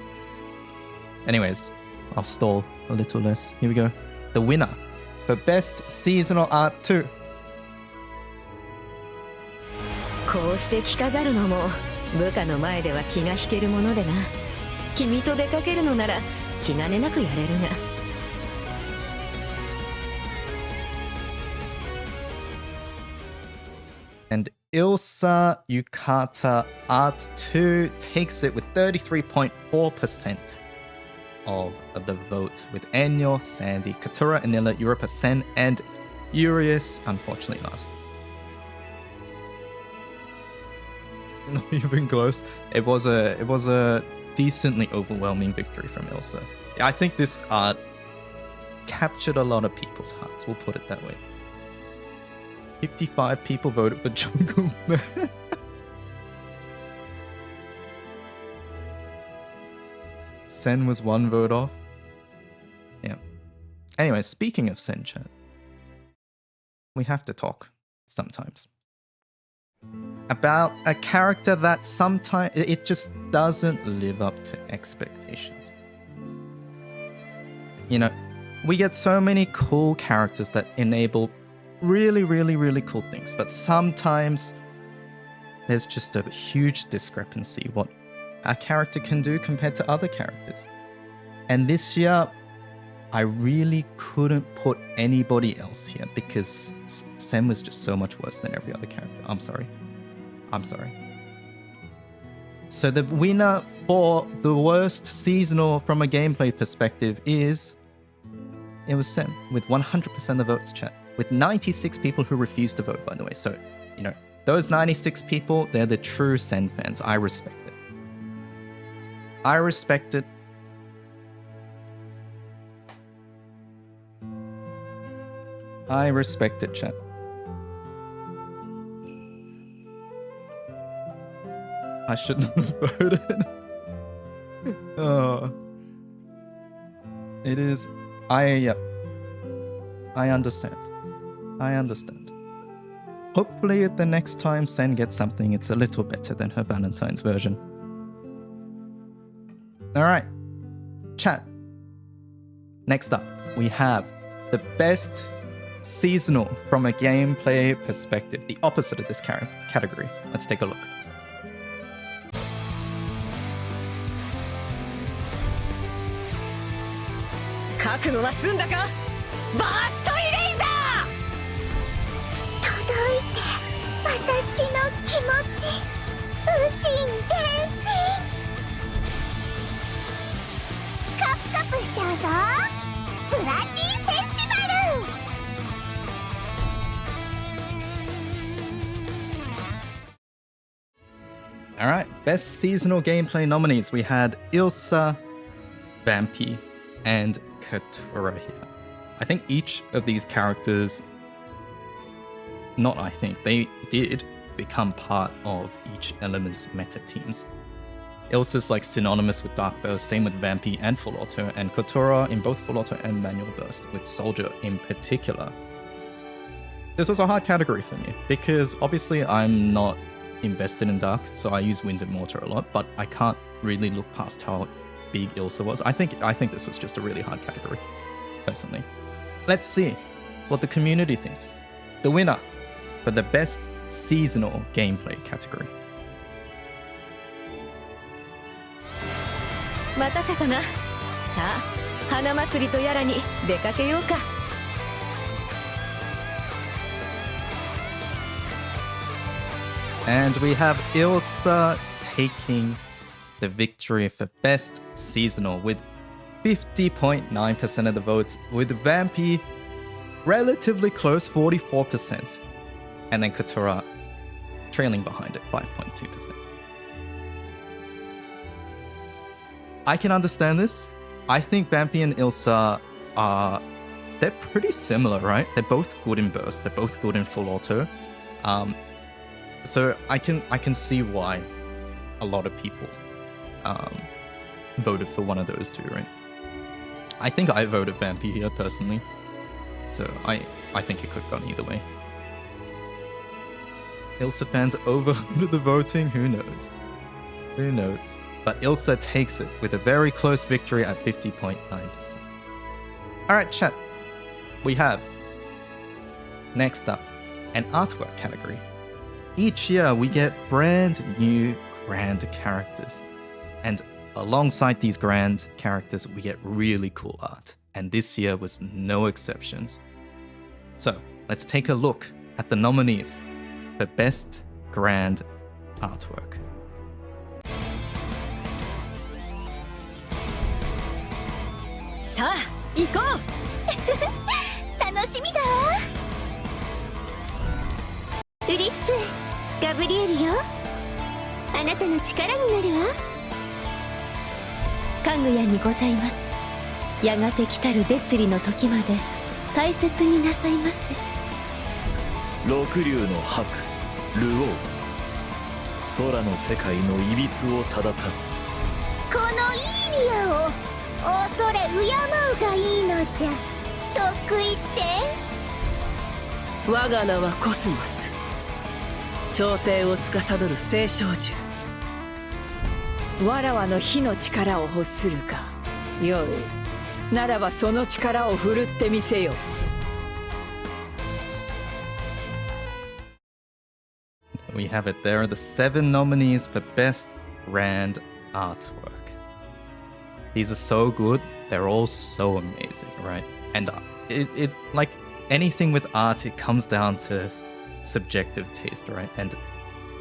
Anyways, I'll stall a little less. Here we go. The winner for Best Seasonal Art 2. こうして着飾るのも部下の前では気が引けるものでな。君と出かけるのなら気兼ねなくやれるが。And Ilsa Yukata Art 2 takes it with 33.4% of the vote, with Enyo, Sandy, Katura, Anila, Europa, Sen, and Urius unfortunately last. Not even close. It was a decently overwhelming victory from Ilsa. I think this art captured a lot of people's hearts, we'll put it that way. 55 people voted for Jungle Man. Sen was 1 vote off. Yeah. Anyway, speaking of Sen chat, we have to talk sometimes about a character that sometimes it just doesn't live up to expectations. You know, we get so many cool characters that enable really, really, really cool things, but sometimes there's just a huge discrepancy what a character can do compared to other characters. And this year, I really couldn't put anybody else here because Sen was just so much worse than every other character. I'm sorry. So the winner for the worst seasonal from a gameplay perspective it was Sen with 100% of the votes, chat. With 96 people who refused to vote, by the way. So, you know, Those 96 people, they're the true Sen fans. I respect it. I respect it. I respect it, chat. I shouldn't have voted. Oh. It is... I understand. I understand. Hopefully the next time Sen gets something, it's a little better than her Valentine's version. Alright. Chat. Next up, we have the best seasonal from a gameplay perspective. The opposite of this category. Let's take a look. Alright, best seasonal gameplay nominees. We had Ilsa, Vampy, and Katura here. I think each of these characters, they did become part of each element's meta teams. Ilsa's like synonymous with Dark Burst, same with Vampy and Full Auto, and Katura in both Full Auto and Manual Burst, with Soldier in particular. This was a hard category for me, because obviously I'm not invested in Dark, so I use Wind and Mortar a lot, but I can't really look past how big Ilsa was. I think this was just a really hard category, personally. Let's see what the community thinks. The winner for the best seasonal gameplay category. 待たせたな。さあ、花祭りとやらに出かけようか。And we have Ilsa taking the victory for best seasonal with 50.9% of the votes, with Vampy relatively close, 44%, and then Katura trailing behind at 5.2%. I can understand this. I think Vampy and Ilsa they're pretty similar, right? They're both good in burst. They're both good in full auto. So I can see why a lot of people voted for one of those two, right? I think I voted Vampy here personally. So I think it could have gone either way. Ilsa fans overloaded the voting, who knows? Who knows? But Ilsa takes it with a very close victory at 50.9%. Alright, chat. We have, next up, an artwork category. Each year we get brand new grand characters. And alongside these grand characters, we get really cool art. And this year was no exceptions. So, let's take a look at the nominees for Best Grand Artwork. さあ行こう楽しみだわウリッスガブリエルよあなたの力になるわかぐやにございますやがて来たる別離の時まで大切になさいませ六竜の白ルオー空の世界のいびつを正さこのイーリアを恐れ敬うがいいのじゃとくいって我が名はコスモス朝廷を司る聖少獣わらわの火の力を欲するかよいならばその力を振るってみせよ We have it. There are the 7 nominees for Best Grand Artwork. These are so good. They're all so amazing, right? And it like anything with art, it comes down to subjective taste, right? And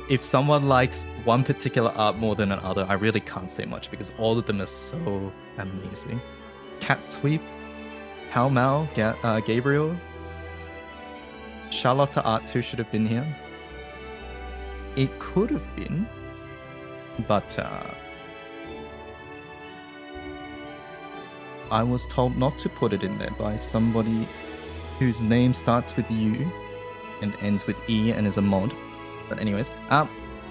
if someone likes one particular art more than another, I really can't say much because all of them are so amazing. Cat Sweep, Hao Mao, Gabriel, Charlotte Art 2 should have been here. it could have been, but I was told not to put it in there by somebody whose name starts with U and ends with E and is a mod. But anyways,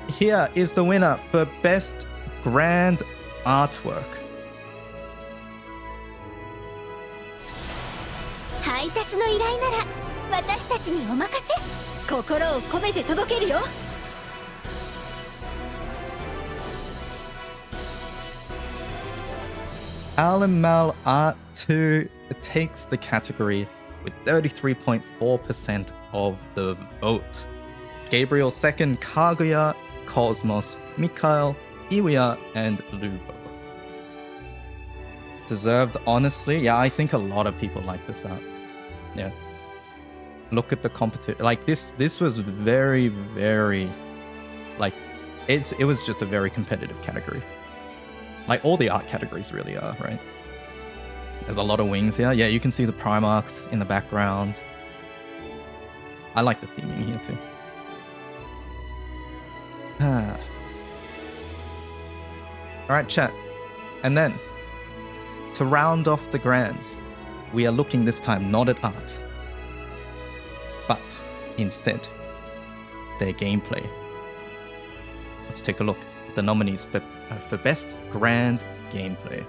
here is the winner for Best Grand Artwork. 配達の依頼なら私たちにお任せ。心を込めて届けるよ。Mal Art 2 takes the category with 33.4% of the vote. Gabriel second, Kaguya, Cosmos, Mikhail, Iwaya, and Lubo. Deserved, honestly. Yeah, I think a lot of people like this art. Yeah. Look at the competition. Like this was very, very, like, it was just a very competitive category. Like all the art categories really are, right? There's a lot of wings here. Yeah, you can see the Primarchs in the background. I like the theming here too. Alright, chat. And then, to round off the grands, we are looking this time not at art, but instead, their gameplay. Let's take a look at the nominees for Best Grand Gameplay.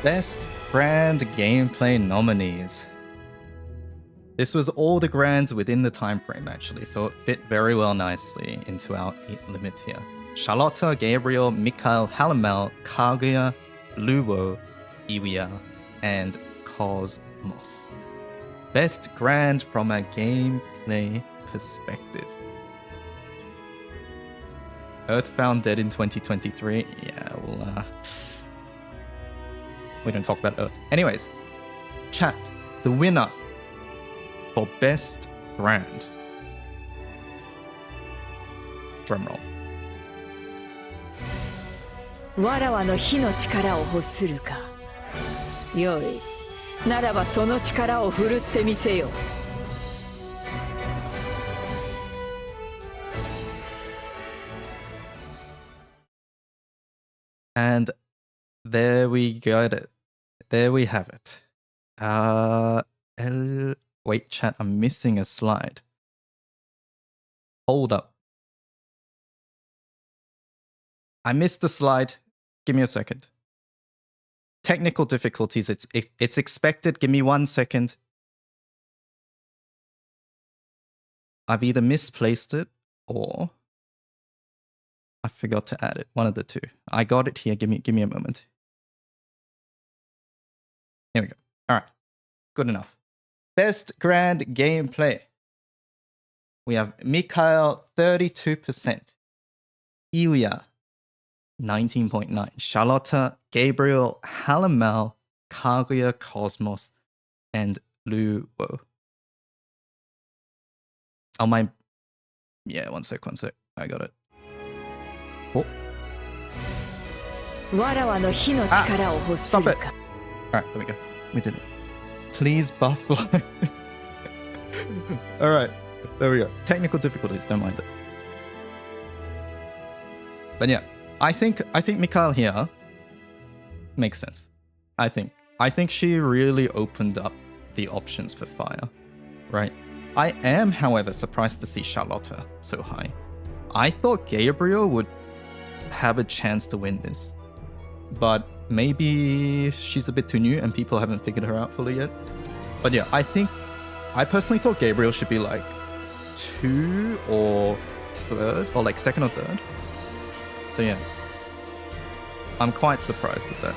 Best Grand Gameplay nominees. This was all the grands within the time frame, actually, so it fit very well nicely into our 8 limit here. Charlotta, Gabriel, Mikhail, Halamal, Kaguya, Luo, Iwaya, and Cosmos. Best Grand from a gameplay perspective. Earth found dead in 2023. Yeah, well, we don't talk about Earth. Anyways, chat, the winner for Best Grand. Drumroll. わらわの火の力を欲するか。よい。ならばその力を振るってみせよ。And there we got it. There we have it. Wait, chat, I'm missing a slide. Hold up. I missed a slide. Give me a second. Technical difficulties. It's expected. Give me 1 second. I've either misplaced it or I forgot to add it. One of the two. I got it here. Give me a moment. Here we go. All right. Good enough. Best Grand Gameplay. We have Mikhail 32%. Iwaya 19.9. Charlotta, Gabriel, Halamal, Kaguya, Cosmos, and Luo. Oh, my... Yeah, one sec. I got it. Oh. Stop it. Alright, there we go. We did it. Please buff line. Alright, there we go. Technical difficulties, don't mind it. But yeah, I think Mikhail here makes sense. I think she really opened up the options for fire, right? I am, however, surprised to see Charlotta so high. I thought Gabriel would have a chance to win this, but maybe she's a bit too new and people haven't figured her out fully yet. But yeah, I personally thought Gabriel should be like 2 or 3rd, or like 2nd or 3rd. So yeah, I'm quite surprised at that.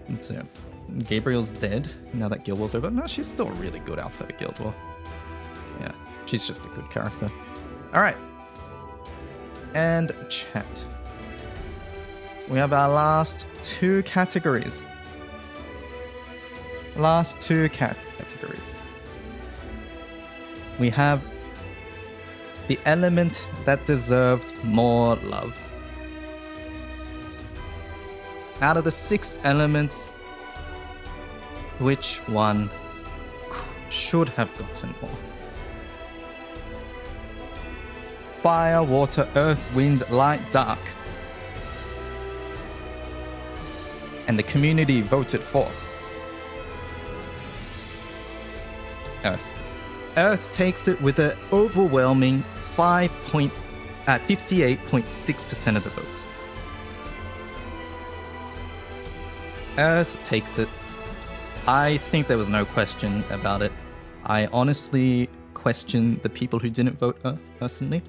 And so yeah, Gabriel's dead now that Guild War's over. No, she's still really good outside of Guild War. Yeah, she's just a good character. All right. And chat. We have our last 2 categories. Last 2 categories. We have the element that deserved more love. Out of the 6 elements, which one should have gotten more? Fire, water, earth, wind, light, dark. And the community voted for Earth. Earth takes it with an overwhelming 58.6% of the vote. Earth takes it. I think there was no question about it. I honestly question the people who didn't vote Earth, personally.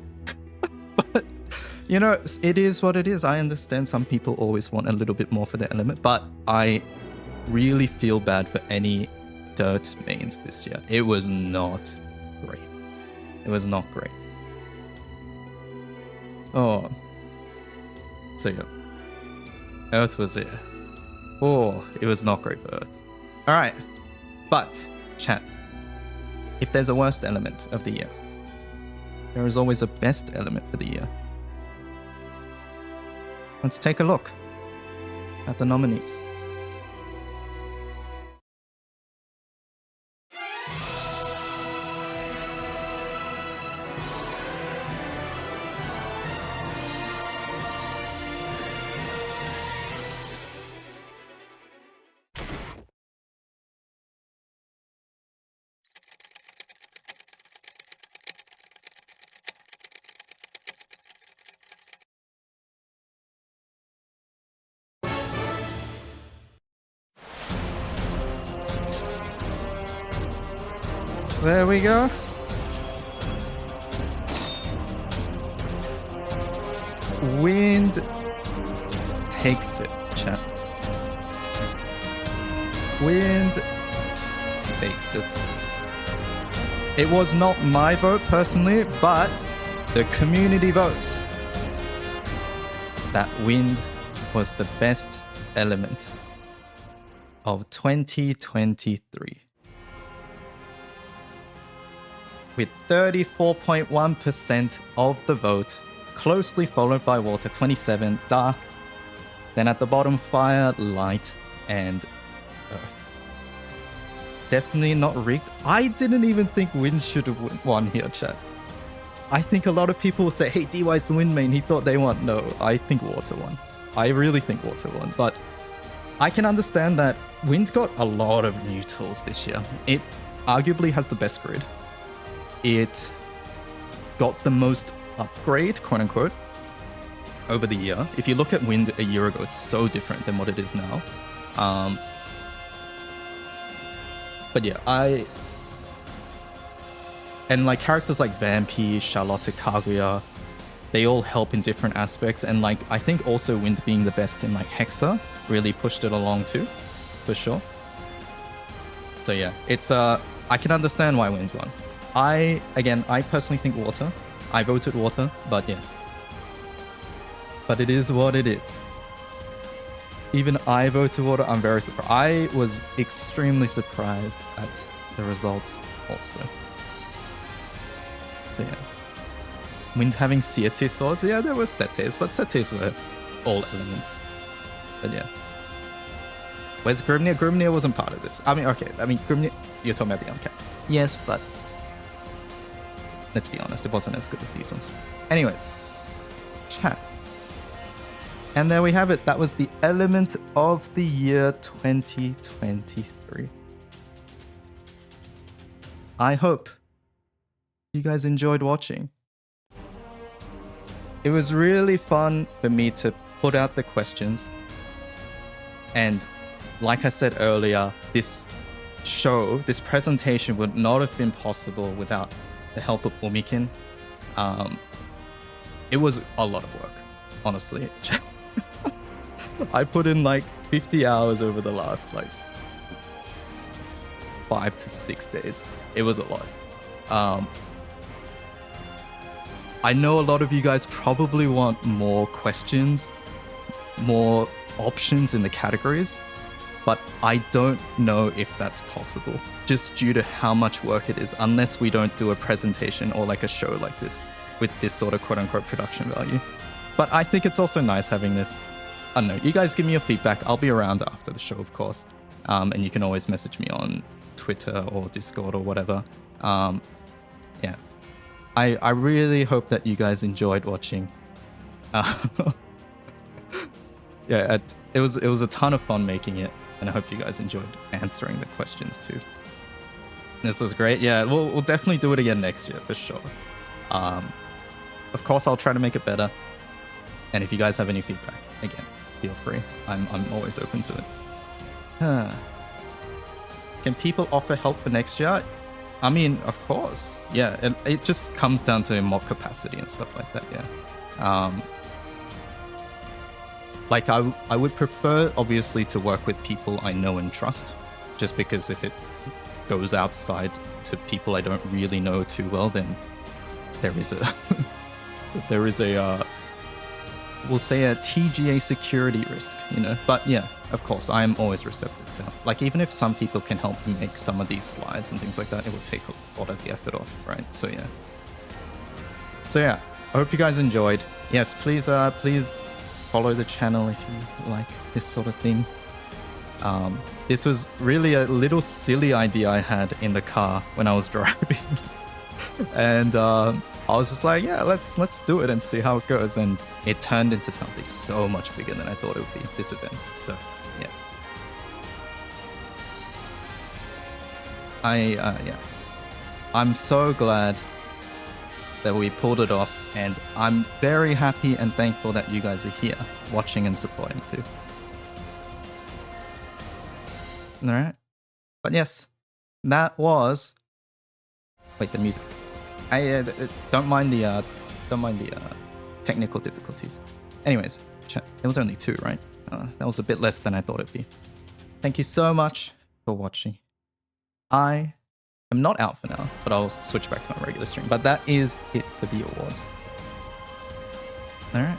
But, you know, it is what it is. I understand some people always want a little bit more for their element, but I really feel bad for any Dirt mains this year. It was not great. It was not great. Oh. So yeah. Earth was it. Oh, it was not great for Earth. Alright. But, chat. If there's a worst element of the year, there is always a best element for the year. Let's take a look at the nominees. There we go. Wind takes it, chat. Wind takes it. It was not my vote personally, but the community votes that wind was the best element of 2023. With 34.1% of the vote, closely followed by water, 27, dark, then at the bottom, fire, light, and earth. Definitely not rigged. I didn't even think wind should have won here, chat. I think a lot of people will say, hey, DY's the wind main, he thought they won. No, I think water won. I really think water won, but I can understand that wind got a lot of new tools this year. It arguably has the best grid. It got the most upgrade, quote unquote, over the year. If you look at Wind a year ago, it's so different than what it is now. But yeah, and like characters like Vampy, Charlotte, Kaguya, they all help in different aspects. And like, I think also Wind being the best in like Hexa really pushed it along too, for sure. So yeah, it's, I can understand why Wind won. I personally think water. I voted water, but yeah. But it is what it is. Even I voted water. I'm very surprised. I was extremely surprised at the results also. So yeah. Wind having CT swords. Yeah, there were setes, but setes were all element. But yeah. Where's Grimnir? Grimnir wasn't part of this. I mean, okay. I mean, Grimnir, you're talking about the Uncap. Yes, but let's be honest, it wasn't as good as these ones. Anyways, chat. And there we have it. That was the element of the year 2023. I hope you guys enjoyed watching. it was really fun for me to put out the questions. And like I said earlier, this show, this presentation would not have been possible without the help of Umikin. It was a lot of work, honestly. I put in like 50 hours over the last like 5 to 6 days. It was a lot. I know a lot of you guys probably want more questions, more options in the categories, but I don't know if that's possible, just due to how much work it is, unless we don't do a presentation or like a show like this with this sort of quote-unquote production value. But I think it's also nice having this. I don't know, you guys give me your feedback. I'll be around after the show, of course. And you can always message me on Twitter or Discord or whatever. Yeah. I really hope that you guys enjoyed watching. Yeah, it was a ton of fun making it, and I hope you guys enjoyed answering the questions too. This was great. Yeah, we'll definitely do it again next year for sure. Of course, I'll try to make it better. And if you guys have any feedback, again, feel free. I'm always open to it. Can people offer help for next year? I mean, of course. Yeah, it just comes down to mod capacity and stuff like that, yeah. Like, I would prefer, obviously, to work with people I know and trust, just because if it goes outside to people I don't really know too well, then there is a... there is a... we'll say a TGA security risk, you know? But yeah, of course, I am always receptive to help. Like, even if some people can help me make some of these slides and things like that, it will take a lot of the effort off, right? So yeah. So yeah, I hope you guys enjoyed. Yes, please follow the channel if you like this sort of thing. This was really a little silly idea I had in the car when I was driving. And I was just like, yeah, let's do it and see how it goes. And it turned into something so much bigger than I thought it would be, this event. So yeah. Yeah. I'm so glad that we pulled it off, and I'm very happy and thankful that you guys are here watching and supporting too. All right. But yes, that was... Wait, the music. I don't mind the technical difficulties. Anyways, chat. It was only 2, right? That was a bit less than I thought it'd be. Thank you so much for watching. I am not out for now, but I'll switch back to my regular stream. But that is it for the awards. All right.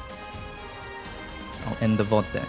I'll end the VOD there.